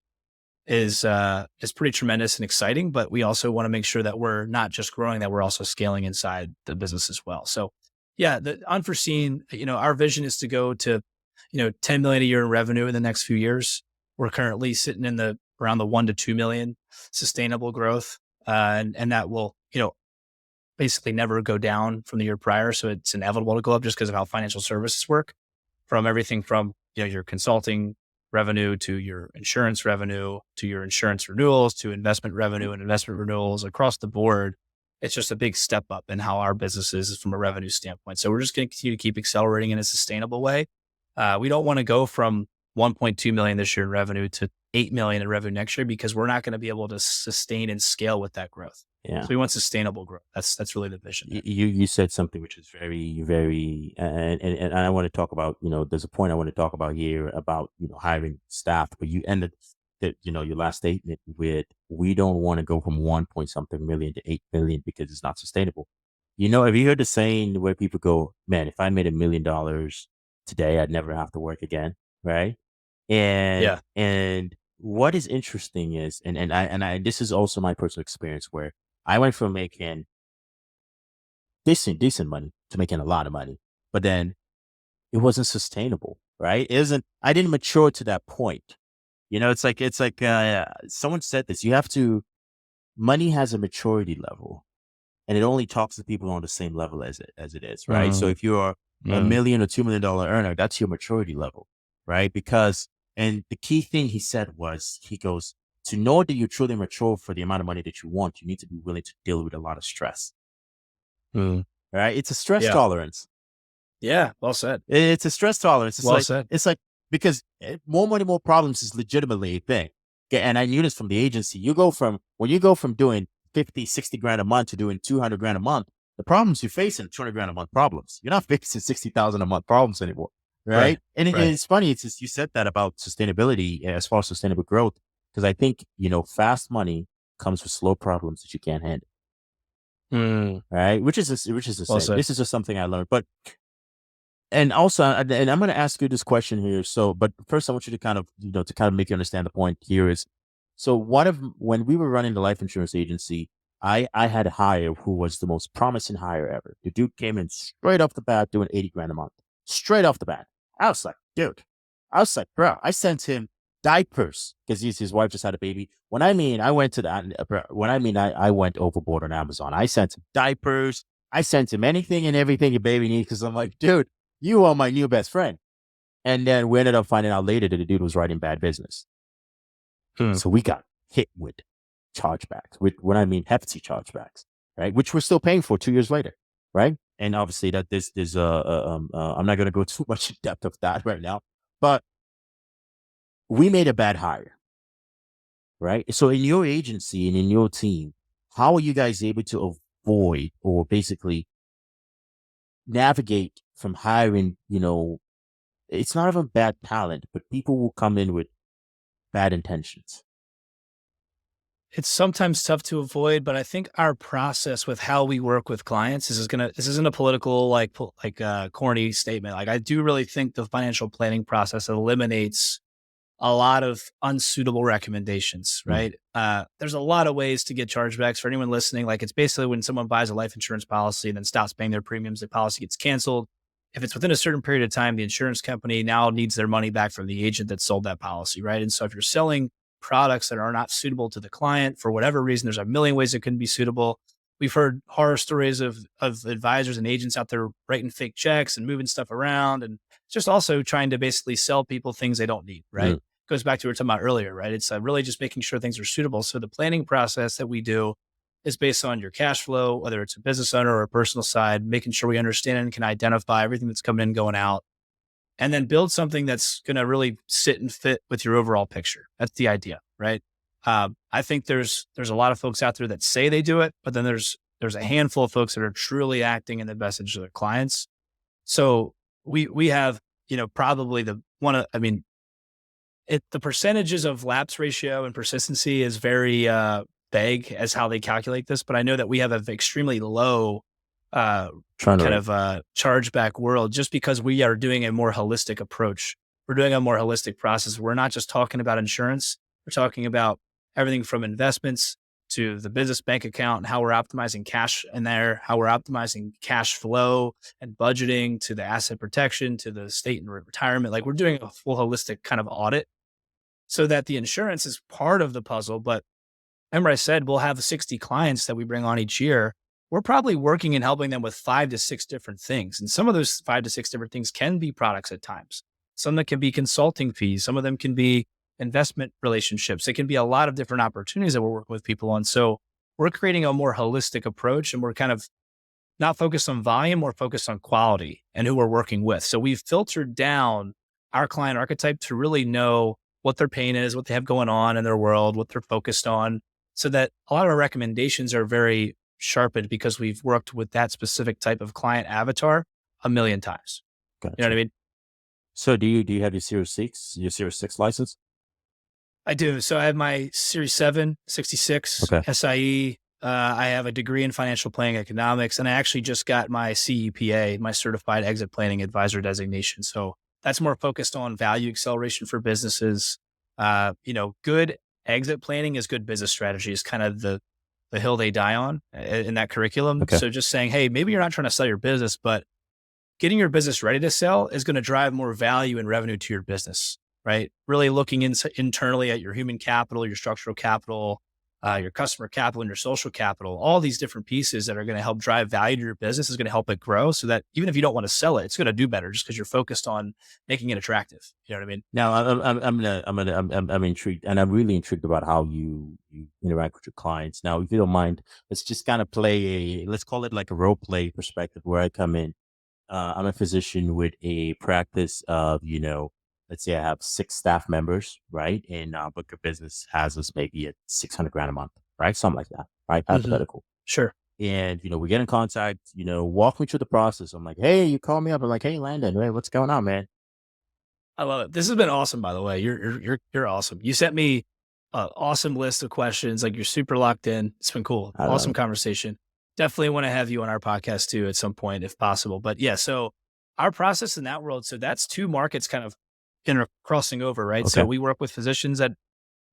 pretty tremendous and exciting, but we also want to make sure that we're not just growing, that we're also scaling inside the business as well. So yeah, the unforeseen, our vision is to go to, 10 million a year in revenue in the next few years. We're currently sitting in around the 1 to 2 million sustainable growth. And that will, basically never go down from the year prior. So it's inevitable to go up just because of how financial services work, from everything from, your consulting revenue to your insurance revenue, to your insurance renewals, to investment revenue and investment renewals across the board. It's just a big step up in how our business is from a revenue standpoint. So we're just going to continue to keep accelerating in a sustainable way. We don't want to go from 1.2 million this year in revenue to 8 million in revenue next year, because we're not going to be able to sustain and scale with that growth. Yeah. So we want sustainable growth. That's really the vision. You said something which is very, very, and I want to talk about, there's a point I want to talk about here about, hiring staff, but you ended that, your last statement with, we don't want to go from 1 point something million to 8 million because it's not sustainable. Have you heard the saying where people go, man, if I made $1 million today, I'd never have to work again. Right. And what is interesting is, and I, this is also my personal experience, where I went from making decent money to making a lot of money, but then it wasn't sustainable, right? I didn't mature to that point. It's like someone said this, money has a maturity level, and it only talks to people on the same level as it is, right? So if you're a $1 million or $2 million earner, that's your maturity level, right? And the key thing he said was, he goes, to know that you're truly mature for the amount of money that you want, you need to be willing to deal with a lot of stress. Right? It's a stress tolerance. Yeah, well said. It's a stress tolerance. Said. It's like, because more money, more problems is legitimately a thing. Okay, and I knew this from the agency. When you go from doing 50, 60 grand a month to doing 200 grand a month, the problems you're facing, 200 grand a month problems. You're not facing 60,000 a month problems anymore. Right? And it's funny. It's just, you said that about sustainability as far as sustainable growth, because I think, fast money comes with slow problems that you can't handle. Right? Which is the same. This is just something I learned. And also, and I'm going to ask you this question here. So, but first I want you to kind of make you understand the point here is, so when we were running the life insurance agency, I had a hire who was the most promising hire ever. The dude came in straight off the bat doing 80 grand a month, straight off the bat. I was like, bro, I sent him diapers because his wife just had a baby. I went overboard on Amazon. I sent him diapers. I sent him anything and everything your baby needs, because I'm like, dude, you are my new best friend. And then we ended up finding out later that the dude was writing bad business. So we got hit with chargebacks, hefty chargebacks, right? Which we're still paying for 2 years later, right? And obviously that there's I'm not going to go too much in depth of that right now, but we made a bad hire, right? So in your agency and in your team, how are you guys able to avoid, or basically navigate from hiring, it's not even bad talent, but people will come in with bad intentions? It's sometimes tough to avoid, but I think our process with how we work with clients, this isn't a political, corny statement. Like, I do really think the financial planning process eliminates a lot of unsuitable recommendations, right? There's a lot of ways to get chargebacks. For anyone listening, it's basically when someone buys a life insurance policy and then stops paying their premiums, the policy gets canceled. If it's within a certain period of time, the insurance company now needs their money back from the agent that sold that policy, right? And so if you're selling products that are not suitable to the client for whatever reason, there's a million ways it couldn't be suitable. We've heard horror stories of advisors and agents out there writing fake checks and moving stuff around, and just also trying to basically sell people things they don't need, right? Goes back to what we were talking about earlier, right? It's really just making sure things are suitable. So the planning process that we do is based on your cash flow, whether it's a business owner or a personal side, making sure we understand and can identify everything that's coming in, going out, and then build something that's going to really sit and fit with your overall picture. That's the idea, right? I think there's a lot of folks out there that say they do it, but then there's a handful of folks that are truly acting in the best interest of their clients. So we have, probably the percentages of lapse ratio and persistency is very vague as how they calculate this, but I know that we have an extremely low chargeback world, just because we are doing a more holistic approach we're doing a more holistic process. We're not just talking about insurance. We're talking about everything from investments to the business bank account and how we're optimizing cash in there, how we're optimizing cash flow and budgeting, to the asset protection, to the estate and retirement. Like, we're doing a full holistic kind of audit so that the insurance is part of the puzzle. But remember, I said we'll have 60 clients that we bring on each year. We're probably working and helping them with 5 to 6 different things. And some of those 5 to 6 different things can be products at times. Some that can be consulting fees. Some of them can be investment relationships. It can be a lot of different opportunities that we're working with people on. So we're creating a more holistic approach, and we're kind of not focused on volume, we're focused on quality and who we're working with. So we've filtered down our client archetype to really know what their pain is, what they have going on in their world, what they're focused on, so that a lot of our recommendations are very sharpened because we've worked with that specific type of client avatar a million times. Gotcha. You know what I mean? So do you have your Series 6 license? I do. So I have my Series 7, 66, Okay. SIE. I have a degree in financial planning economics, and I actually just got my CEPA, my Certified Exit Planning Advisor designation. So that's more focused on value acceleration for businesses. Good exit planning is good business strategy is kind of the hill they die on in that curriculum. Okay. So just saying, hey, maybe you're not trying to sell your business, but getting your business ready to sell is going to drive more value and revenue to your business, right? Really looking internally at your human capital, your structural capital, your customer capital, and your social capital. All these different pieces that are going to help drive value to your business is going to help it grow, so that even if you don't want to sell it, it's going to do better just because you're focused on making it attractive. You know what I mean? Now I'm intrigued, and I'm really intrigued about how you interact with your clients. Now, if you don't mind, let's just kind of let's call it like a role play perspective where I come in. I'm a physician with a practice of, let's say I have 6 staff members, right? And book of business has us maybe at 600 grand a month, right? Something like that, right? Hypothetical. Sure. And, we get in contact, walk me through the process. I'm like, hey, you call me up. I'm like, hey, Landon, hey, what's going on, man? I love it. This has been awesome, by the way. You're awesome. You sent me an awesome list of questions. Like, you're super locked in. It's been cool. I love Awesome it. conversation. Definitely want to have you on our podcast too at some point if possible. But yeah, so our process in that world, so that's 2 markets kind of crossing over, right? So Okay. we work with physicians that,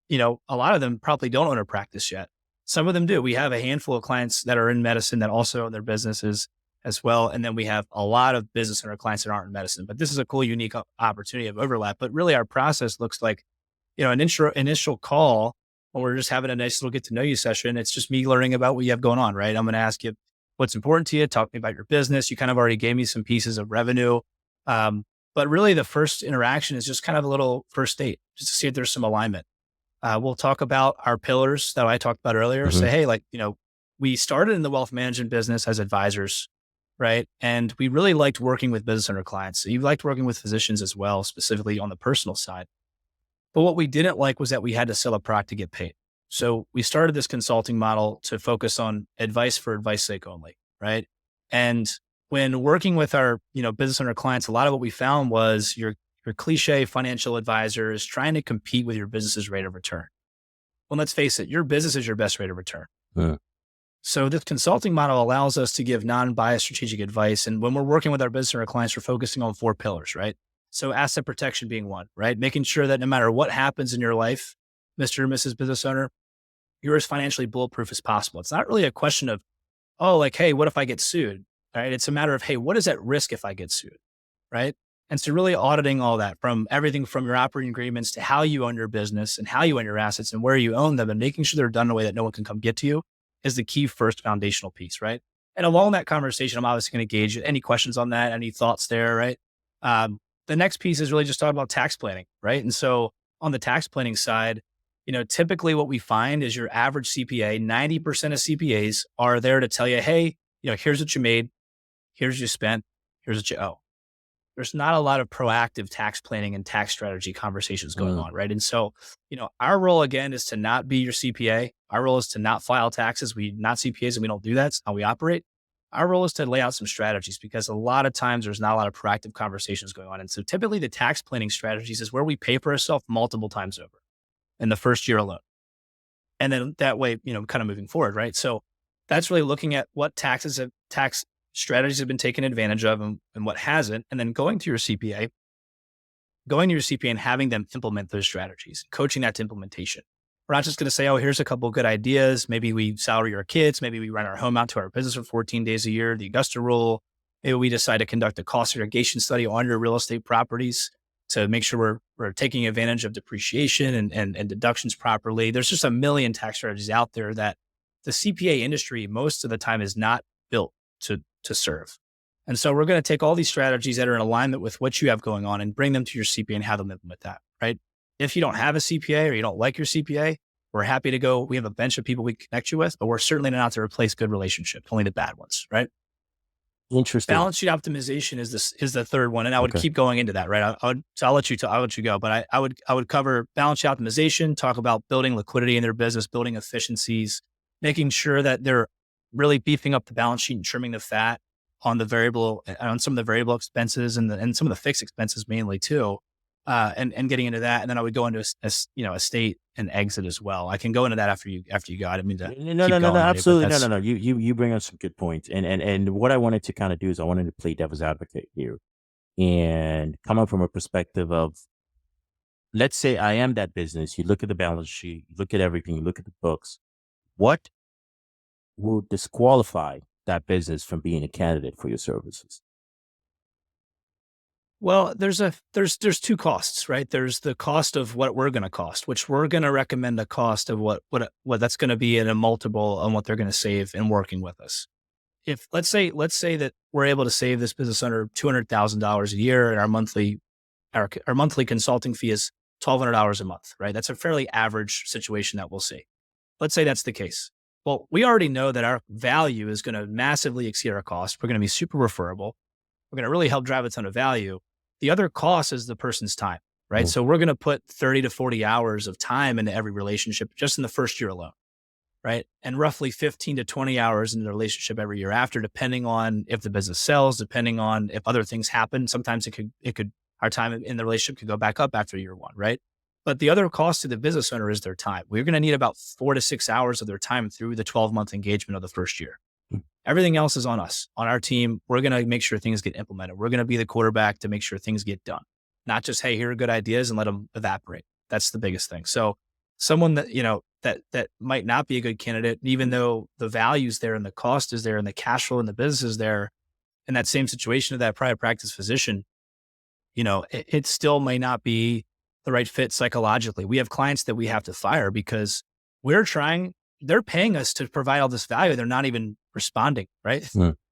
a lot of them probably don't own a practice yet. Some of them do. We have a handful of clients that are in medicine that also own their businesses as well. And then we have a lot of business owner clients that aren't in medicine. But this is a cool, unique opportunity of overlap. But really, our process looks like, an initial call when we're just having a nice little get to know you session. It's just me learning about what you have going on, right? I'm going to ask you what's important to you. Talk to me about your business. You kind of already gave me some pieces of revenue. But really, the first interaction is just kind of a little first date, just to see if there's some alignment. We'll talk about our pillars that I talked about earlier. Mhm. Say, hey, we started in the wealth management business as advisors, right? And we really liked working with business owner clients. So you liked working with physicians as well, specifically on the personal side. But what we didn't like was that we had to sell a product to get paid. So we started this consulting model to focus on advice for advice sake only, right? And when working with our, business owner clients, a lot of what we found was your cliche financial advisor is trying to compete with your business's rate of return. Well, let's face it, your business is your best rate of return. Yeah. So this consulting model allows us to give non-biased strategic advice. And when we're working with our business owner clients, we're focusing on 4 pillars, right? So asset protection being one, right? Making sure that no matter what happens in your life, Mr. or Mrs. Business Owner, you're as financially bulletproof as possible. It's not really a question of, hey, what if I get sued? Right? It's a matter of, hey, what is at risk if I get sued? Right? And so really auditing all that, from everything from your operating agreements to how you own your business and how you own your assets and where you own them, and making sure they're done in a way that no one can come get to you, is the key first foundational piece, right? And along that conversation, I'm obviously going to gauge any questions on that, any thoughts there, right? The next piece is really just talking about tax planning, right? And so on the tax planning side, typically what we find is your average CPA, 90% of CPAs are there to tell you, hey, here's what you made, here's what you spent, here's what you owe. There's not a lot of proactive tax planning and tax strategy conversations going on, right? And so, our role again is to not be your CPA. Our role is to not file taxes. We're not CPAs and we don't do that. It's how we operate. Our role is to lay out some strategies, because a lot of times there's not a lot of proactive conversations going on. And so typically the tax planning strategies is where we pay for ourselves multiple times over in the first year alone. And then that way, kind of moving forward, right? So that's really looking at what tax strategies have been taken advantage of and what hasn't. And then going to your CPA, going to your CPA and having them implement those strategies, coaching that to implementation. We're not just going to say, oh, here's a couple of good ideas. Maybe we salary our kids. Maybe we rent our home out to our business for 14 days a year, the Augusta rule. Maybe we decide to conduct a cost segregation study on your real estate properties to make sure we're taking advantage of depreciation and deductions properly. There's just a million tax strategies out there that the CPA industry most of the time is not built to serve. And so we're going to take all these strategies that are in alignment with what you have going on and bring them to your CPA and have them implement that, right? If you don't have a CPA or you don't like your CPA, we're happy to go. We have a bench of people we connect you with, but we're certainly not out to replace good relationships, only the bad ones, right? Interesting. Balance sheet optimization is the third one, and I would keep going into that, right? I'll let you go, but I would cover balance sheet optimization, talk about building liquidity in their business, building efficiencies, making sure that they're really beefing up the balance sheet and trimming the fat on the variable, on some of the variable expenses and some of the fixed expenses mainly too, and getting into that. And then I would go into estate and exit as well. I can go into that after you go. I didn't mean to keep going, absolutely. No. You bring up some good points. And what I wanted to kind of do is I wanted to play devil's advocate here and come up from a perspective of, let's say I am that business. You look at the balance sheet, you look at everything, you look at the books. What will disqualify that business from being a candidate for your services? Well, there's two costs, right? There's the cost of what we're going to cost, which we're going to recommend a cost of what that's going to be in a multiple on what they're going to save in working with us. If let's say that we're able to save this business under $200,000 a year, and our monthly consulting fee is $1,200 a month, right? That's a fairly average situation that we'll see. Let's say that's the case. Well, we already know that our value is going to massively exceed our cost. We're going to be super referable. We're going to really help drive a ton of value. The other cost is the person's time, right? So we're going to put 30 to 40 hours of time into every relationship just in the first year alone, right? And roughly 15 to 20 hours in the relationship every year after, depending on if the business sells, depending on if other things happen. Sometimes our time in the relationship could go back up after year one, right? But the other cost to the business owner is their time. We're going to need about 4 to 6 hours of their time through the 12-month engagement of the first year. Everything else is on us, on our team. We're going to make sure things get implemented. We're going to be the quarterback to make sure things get done. Not just, hey, here are good ideas and let them evaporate. That's the biggest thing. So someone that, that might not be a good candidate, even though the value's there and the cost is there and the cash flow and the business is there, in that same situation of that private practice physician, it still may not be the right fit psychologically. We have clients that we have to fire because they're paying us to provide all this value. They're not even responding, right?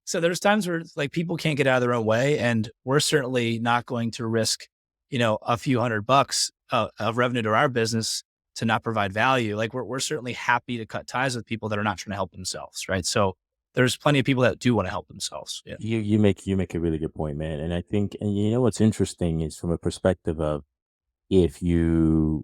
So there's times where like people can't get out of their own way, and we're certainly not going to risk, a few $100 of revenue to our business to not provide value. Like we're certainly happy to cut ties with people that are not trying to help themselves, right? So there's plenty of people that do want to help themselves. Yeah. You make a really good point, man. And I think, and what's interesting is from a perspective of if you're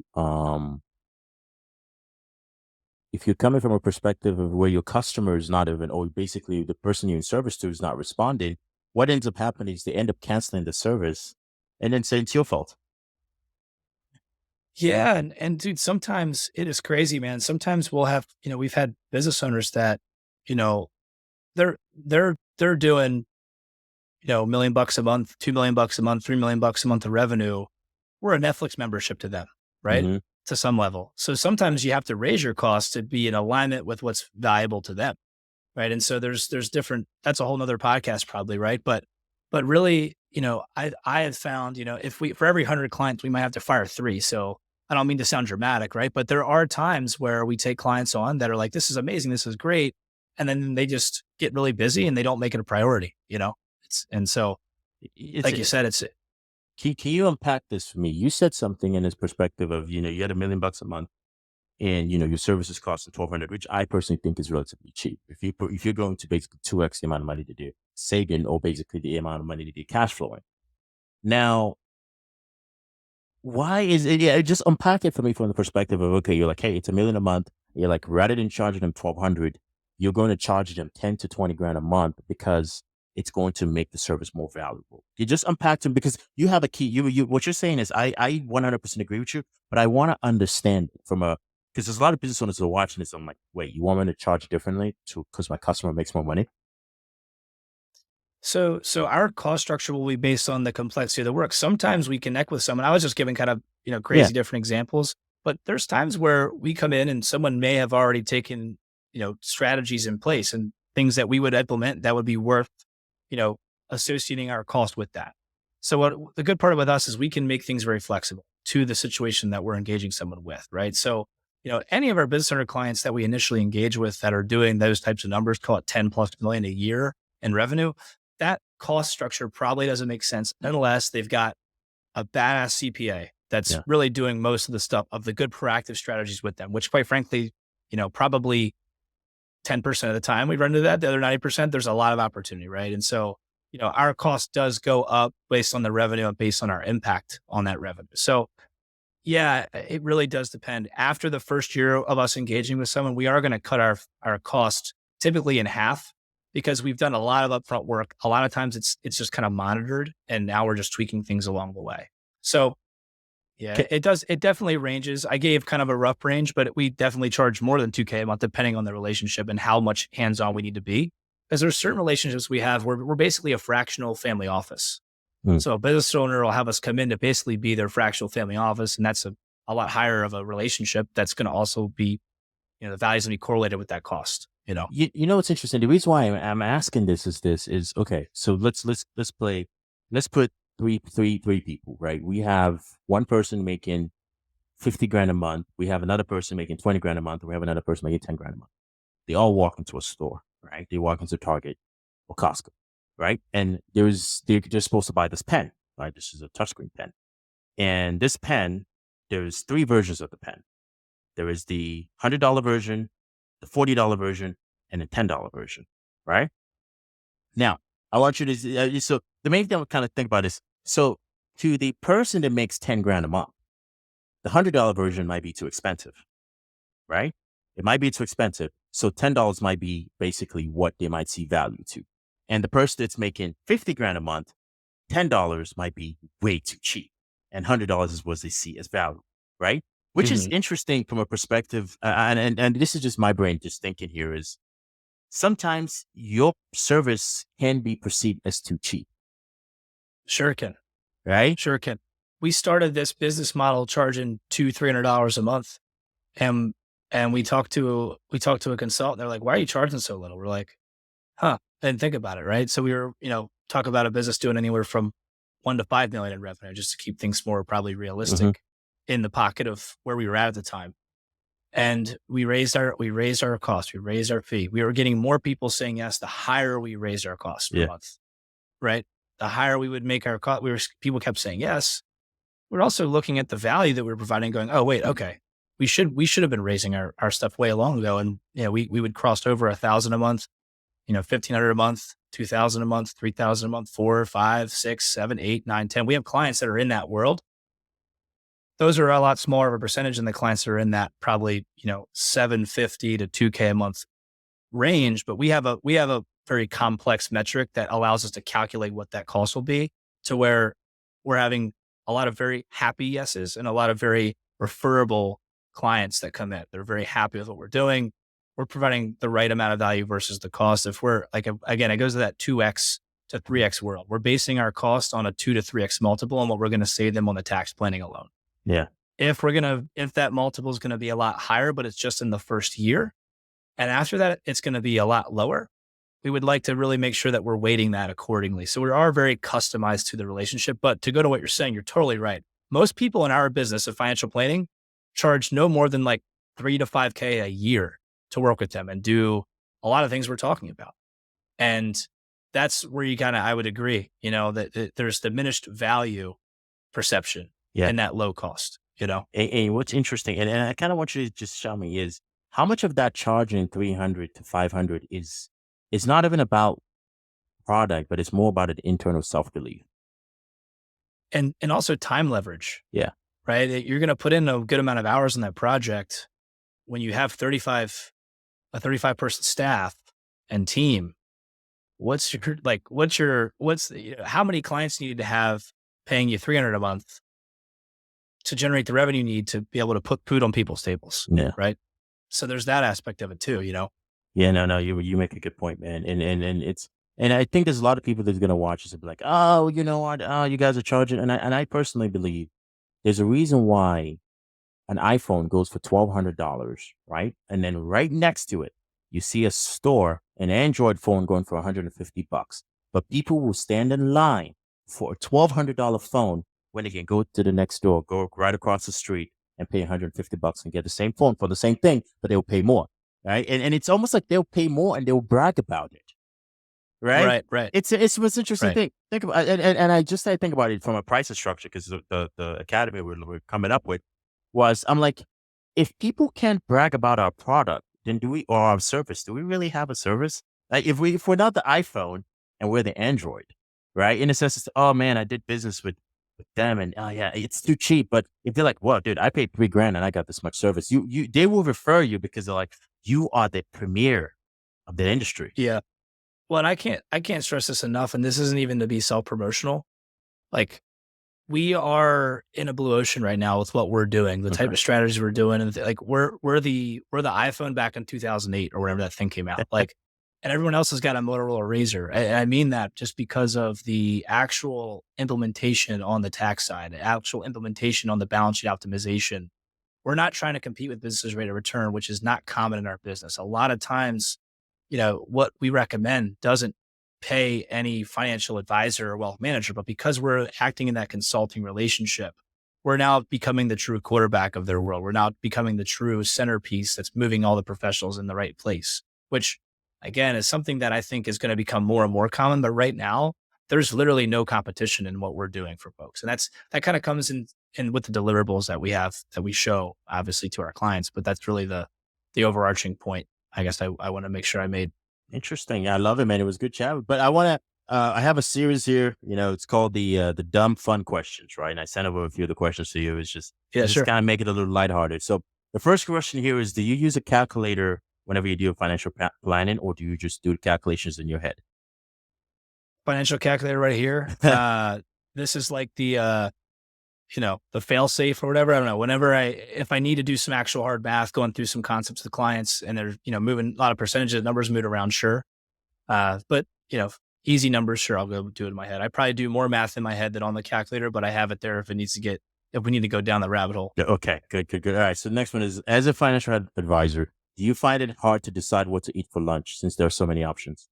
coming from a perspective of where your customer is not even, or basically the person you're in service to is not responding, what ends up happening is they end up canceling the service and then saying it's your fault. Yeah. And dude, sometimes it is crazy, man. Sometimes we'll have, we've had business owners that, they're doing, $1 million a month, $2 million a month, $3 million a month of revenue. We're a Netflix membership to them, right? Mm-hmm. To some level. So sometimes you have to raise your costs to be in alignment with what's valuable to them. Right. And so there's different, that's a whole nother podcast probably. Right. But really, I have found, for every 100 clients, we might have to fire 3. So I don't mean to sound dramatic, right? But there are times where we take clients on that are like, this is amazing. This is great. And then they just get really busy and they don't make it a priority, it's like you said, it's, Can you unpack this for me? You said something in this perspective of, you had $1 million a month and, your services cost $1,200, which I personally think is relatively cheap. If you're going to basically 2x the amount of money to do saving, or basically the amount of money to do cash flowing. Now, why is it? Yeah, just unpack it for me from the perspective of, okay, you're like, hey, it's $1 million a month. You're like, rather than charging them $1,200, you're going to charge them 10 to 20 grand a month because it's going to make the service more valuable. You just unpack them because you have a key. What you're saying is, I 100% agree with you, but I want to understand it because there's a lot of business owners that are watching this. I'm like, wait, you want me to charge differently because my customer makes more money? So our cost structure will be based on the complexity of the work. Sometimes we connect with someone. I was just giving kind of, Yeah. crazy different examples, but there's times where we come in and someone may have already taken, strategies in place and things that we would implement that would be worth, you know, associating our cost with that. So what the good part with us is we can make things very flexible to the situation that we're engaging someone with, right? So, any of our business owner clients that we initially engage with that are doing those types of numbers, call it 10 plus million a year in revenue, that cost structure probably doesn't make sense unless they've got a badass CPA that's Yeah. really doing most of the stuff of the good proactive strategies with them, which quite frankly, probably 10% of the time we run into that. The other 90%, there's a lot of opportunity, right? And so, our cost does go up based on the revenue and based on our impact on that revenue. So yeah, it really does depend. After the first year of us engaging with someone, we are going to cut our cost typically in half because we've done a lot of upfront work. A lot of times it's just kind of monitored, and now we're just tweaking things along the way. So yeah, Okay. it does. It definitely ranges. I gave kind of a rough range, but we definitely charge more than 2K a month, depending on the relationship and how much hands on we need to be. Because there's certain relationships we have where we're basically a fractional family office. Mm. So a business owner will have us come in to basically be their fractional family office. And that's a lot higher of a relationship. That's going to also be, the values going to be correlated with that cost, You know what's interesting? The reason why I'm asking this is okay. So let's put three people, right? We have one person making 50 grand a month. We have another person making 20 grand a month. And we have another person making 10 grand a month. They all walk into a store, right? They walk into Target or Costco, right? And they're supposed to buy this pen, right? This is a touchscreen pen. And this pen, there's three versions of the pen. There is the $100 version, the $40 version, and the $10 version, right? Now, I want you to, so the main thing I kind of think about is, so to the person that makes 10 grand a month, the $100 version might be too expensive, right? It might be too expensive. So $10 might be basically what they might see value to. And the person that's making 50 grand a month, $10 might be way too cheap. And $100 is what they see as value, right? Which is Mhm. interesting from a perspective. And this is just my brain just thinking here is sometimes your service can be perceived as too cheap, Sure can. right? Sure can. We started this business model charging $300 a month. And we talked to a consultant. They're like, why are you charging so little? We're like, huh. I didn't think about it. Right. So we were, talk about a business doing anywhere from 1 to 5 million in revenue, just to keep things more probably Hmm. realistic in the pocket of where we were at the time. And we raised our cost, we raised our fee. We were getting more people saying yes the higher we raised our cost per Yeah. month, right? The higher we would make our cost, people kept saying yes. We're also looking at the value that we were providing, going, oh wait, okay, we should have been raising our stuff way long ago, and we would cross over 1,000 a month, 1,500 a month, 2,000 a month, 3,000 a month, 4, 5, 6, 7, 8, 9, 10. We have clients that are in that world. Those are a lot smaller of a percentage than the clients that are in that probably 750 to 2K a month range. But we have a very complex metric that allows us to calculate what that cost will be, to where we're having a lot of very happy yeses and a lot of very referable clients that come in. They're very happy with what we're doing. We're providing the right amount of value versus the cost. If we're like, again, it goes to that 2X to 3X world. We're basing our cost on a 2 to 3X multiple and what we're going to save them on the tax planning alone. Yeah. If that multiple is going to be a lot higher, but it's just in the first year, and after that, it's going to be a lot lower, we would like to really make sure that we're weighting that accordingly. So we are very customized to the relationship. But to go to what you're saying, you're totally right. Most people in our business of financial planning charge no more than like 3 to 5K a year to work with them and do a lot of things we're talking about. And that's where I would agree, that there's diminished value perception Yeah. in that low cost. And what's interesting, and I kind of want you to just show me is how much of that charging 300 to 500 is not even about product, but it's more about an internal self belief. And also time leverage, Yeah. right? You're going to put in a good amount of hours on that project when you have a 35 person staff and team. How many clients you need to have paying you 300 a month to generate the revenue you need to be able to put food on people's tables, Yeah. right? So there's that aspect of it too, Yeah. No, you make a good point, man. And And I think there's a lot of people that's gonna watch this and be like, "Oh, you know what? Oh, you guys are charging." And I personally believe there's a reason why an iPhone goes for $1,200, right? And then right next to it, you see a store, an Android phone going for $150. But people will stand in line for a $1,200 phone when they can go to the next door, go right across the street and pay $150 and get the same phone for the same thing, but they'll pay more, right? And it's almost like they'll pay more and they'll brag about it, right? Right, right, It's what's interesting right. thing. Think about and I think about it from a pricing structure because the academy we're coming up with was I'm like, if people can't brag about our product, then do we or our service? Do we really have a service? Like if we're not the iPhone and we're the Android, right? In a sense, it's oh man, I did business with them and oh yeah, it's too cheap. But if they're like, well, dude, I paid $3,000 and I got this much service, you they will refer you because they're like, you are the premier of the industry. Yeah. Well, and I can't stress this enough, and this isn't even to be self-promotional. Like, we are in a blue ocean right now with what we're doing, the type Okay. of strategies we're doing, and like we're the iPhone back in 2008 or whenever that thing came out. Like, and everyone else has got a Motorola Razor. I mean that just because of the actual implementation on the tax side, the actual implementation on the balance sheet optimization. We're not trying to compete with business rate of return, which is not common in our business. A lot of times, what we recommend doesn't pay any financial advisor or wealth manager, but because we're acting in that consulting relationship, we're now becoming the true quarterback of their world. We're now becoming the true centerpiece that's moving all the professionals in the right place, which again is something that I think is going to become more and more common. But right now, there's literally no competition in what we're doing for folks. And that kind of comes in with the deliverables that we have that we show obviously to our clients. But that's really the overarching point I guess I want to make sure I made. Interesting. I love it, man. It was a good chat. But I want to. I have a series here. You know, it's called the dumb fun questions, right? And I sent over a few of the questions to you. Yeah, It's just sure. kind of make it a little lighthearted. So the first question here is: do you use a calculator whenever you do financial planning, or do you just do the calculations in your head? Financial calculator right here. This is like the fail safe or whatever. I don't know. If I need to do some actual hard math, going through some concepts with clients and they're, moving a lot of percentages, numbers move around, sure. But easy numbers, sure. I'll go do it in my head. I probably do more math in my head than on the calculator, but I have it there if we need to go down the rabbit hole. Yeah, okay, good, good, good. All right. So the next one is: as a financial advisor, do you find it hard to decide what to eat for lunch since there are so many options?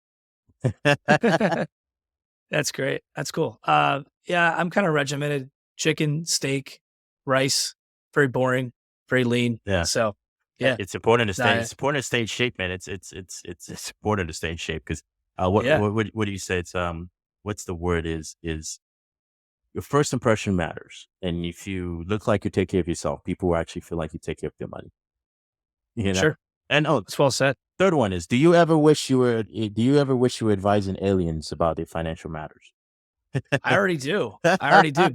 That's great. That's cool. Yeah, I'm kind of regimented. Chicken, steak, rice, very boring, very lean. Yeah. So yeah, It's important to stay. uh, It's important to stay in shape, man. It's important to stay in shape because what yeah, what do you say? It's what's the word is your first impression matters, and if you look like you take care of yourself, people will actually feel like you take care of their money. You know. sure. And oh, That's well said. third one is: do you ever wish you were advising aliens about their financial matters? I already do. I already do.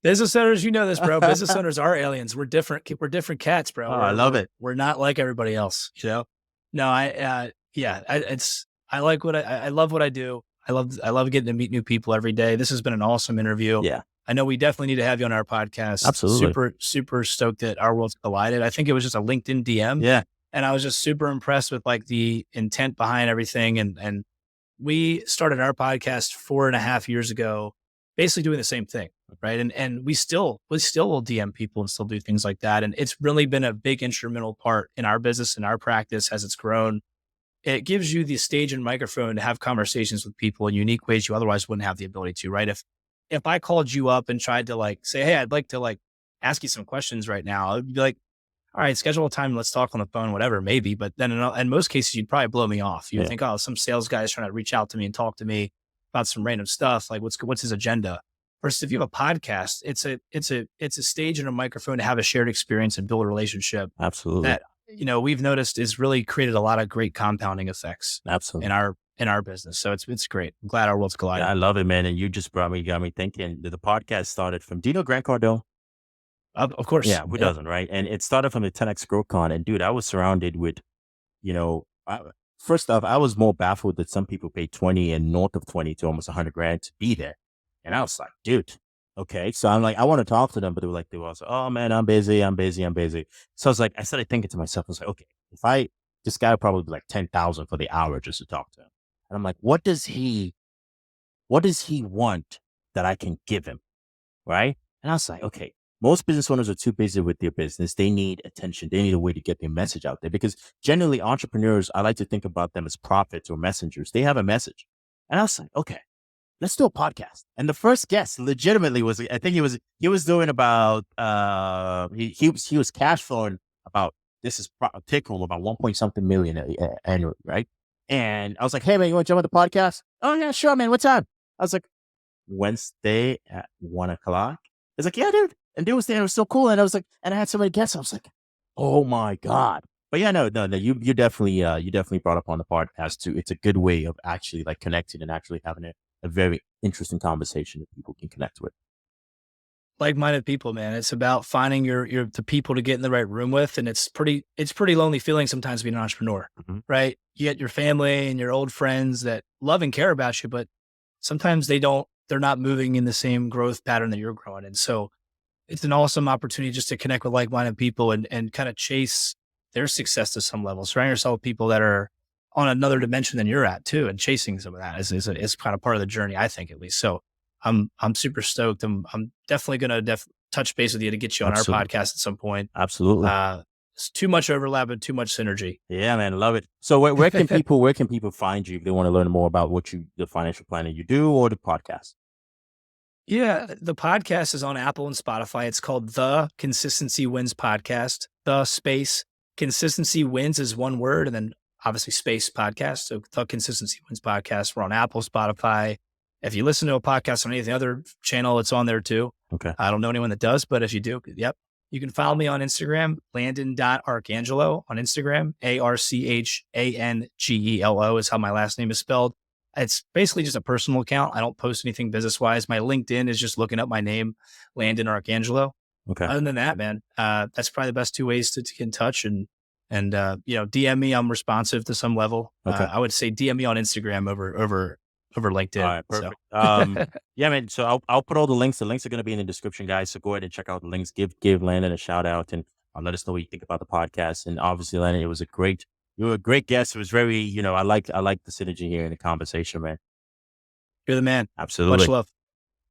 Business owners, you know this, bro. Business owners are aliens. We're different. We're different cats, bro. Oh, I love it. We're not like everybody else. No, yeah. I like I love what I do. I love getting to meet new people every day. This has been an awesome interview. Yeah, I know we definitely need to have you on our podcast. absolutely. Super, super stoked that our worlds collided. I think it was just a LinkedIn DM, Yeah, and I was just super impressed with like the intent behind everything. And we started our podcast 4.5 years ago, basically doing the same thing. Right. And we still will DM people and still do things like that. And it's really been a big instrumental part in our business and our practice as it's grown. It gives you the stage and microphone to have conversations with people in unique ways you otherwise wouldn't have the ability to, right? If I called you up and tried to like say, hey, I'd like to like ask you some questions right now, I'd be like, all right, schedule a time, let's talk on the phone, whatever, maybe. But then in most cases, you'd probably blow me off. You'd yeah, think, oh, some sales guy is trying to reach out to me and talk to me about some random stuff. Like what's his agenda? Versus if you have a podcast, it's a stage and a microphone to have a shared experience and build a relationship absolutely, that, we've noticed is really created a lot of great compounding effects in absolutely. our business. So it's great. I'm glad our worlds Yeah, collided. I love it, man. And you just got me thinking. The podcast started from. Do you know Grant Cardone? Of course. Yeah, who Yeah. doesn't, right? And it started from the 10X Growth Con. And dude, I was surrounded with, you know, first off, I was more baffled that some people pay 20 and north of 20 to almost 100 grand to be there. And I was like, dude, okay. So I'm like, I want to talk to them, but they were also, oh man, I'm busy, I'm busy, I'm busy. So I was like, I started thinking to myself, I was like, okay, this guy would probably be like 10,000 for the hour just to talk to him. And I'm like, what does he want that I can give him? Right. And I was like, okay, most business owners are too busy with their business. They need attention. They need a way to get their message out there because generally entrepreneurs, I like to think about them as prophets or messengers. They have a message. And I was like, okay, let's do a podcast. And the first guest legitimately was, I think he was doing about, he was cash flowing about, this is take home about 1 point something million annually. Right. And I was like, hey man, you want to jump on the podcast? Oh yeah, sure, man. What time? I was like, Wednesday at 1 o'clock. It's like, yeah, dude. And dude was there. It was so cool. And I was like, and I had so many guests. I was like, oh my God. But yeah, no. You definitely brought up on the podcast too. It's a good way of actually like connecting and actually having a very interesting conversation that people can connect with. Like-minded people, man. It's about finding the people to get in the right room with. And it's pretty lonely feeling sometimes being an entrepreneur, Mhm. right? You get your family and your old friends that love and care about you, but sometimes they're not moving in the same growth pattern that you're growing in. So it's an awesome opportunity just to connect with like-minded people and kind of chase their success to some level. Surround yourself with people that are on another dimension than you're at too, and chasing some of that is kind of part of the journey, I think, at least. So I'm super stoked. I'm definitely gonna touch base with you to get you on our Absolutely. podcast at some point. Absolutely. It's too much overlap and too much synergy. Yeah, man. Love it. So where can people find you if they want to learn more about the financial planning you do or the podcast? Yeah, the podcast is on Apple and Spotify. It's called The Consistency Wins Podcast. The space Consistency Wins is one word, and then obviously space podcast. So The Consistency Wins Podcast. We're on Apple, Spotify. If you listen to a podcast on any other channel, it's on there too. Okay. I don't know anyone that does, but if you do, yep. You can follow me on Instagram, Landon.Arcangelo on Instagram. Archangelo is how my last name is spelled. It's basically just a personal account. I don't post anything business wise. My LinkedIn is just looking up my name, Landon Arcangelo. Okay. Other than that, man, that's probably the best two ways to get in touch and DM me. I'm responsive to some level. Okay. I would say DM me on Instagram over LinkedIn. All right, So perfect. Yeah, man. So I'll put all the links. The links are going to be in the description, guys. So go ahead and check out the links. Give Landon a shout out and let us know what you think about the podcast. And obviously, Landon, you were a great guest. It was very, I like the synergy here in the conversation, man. you're the man. Much Absolutely. love.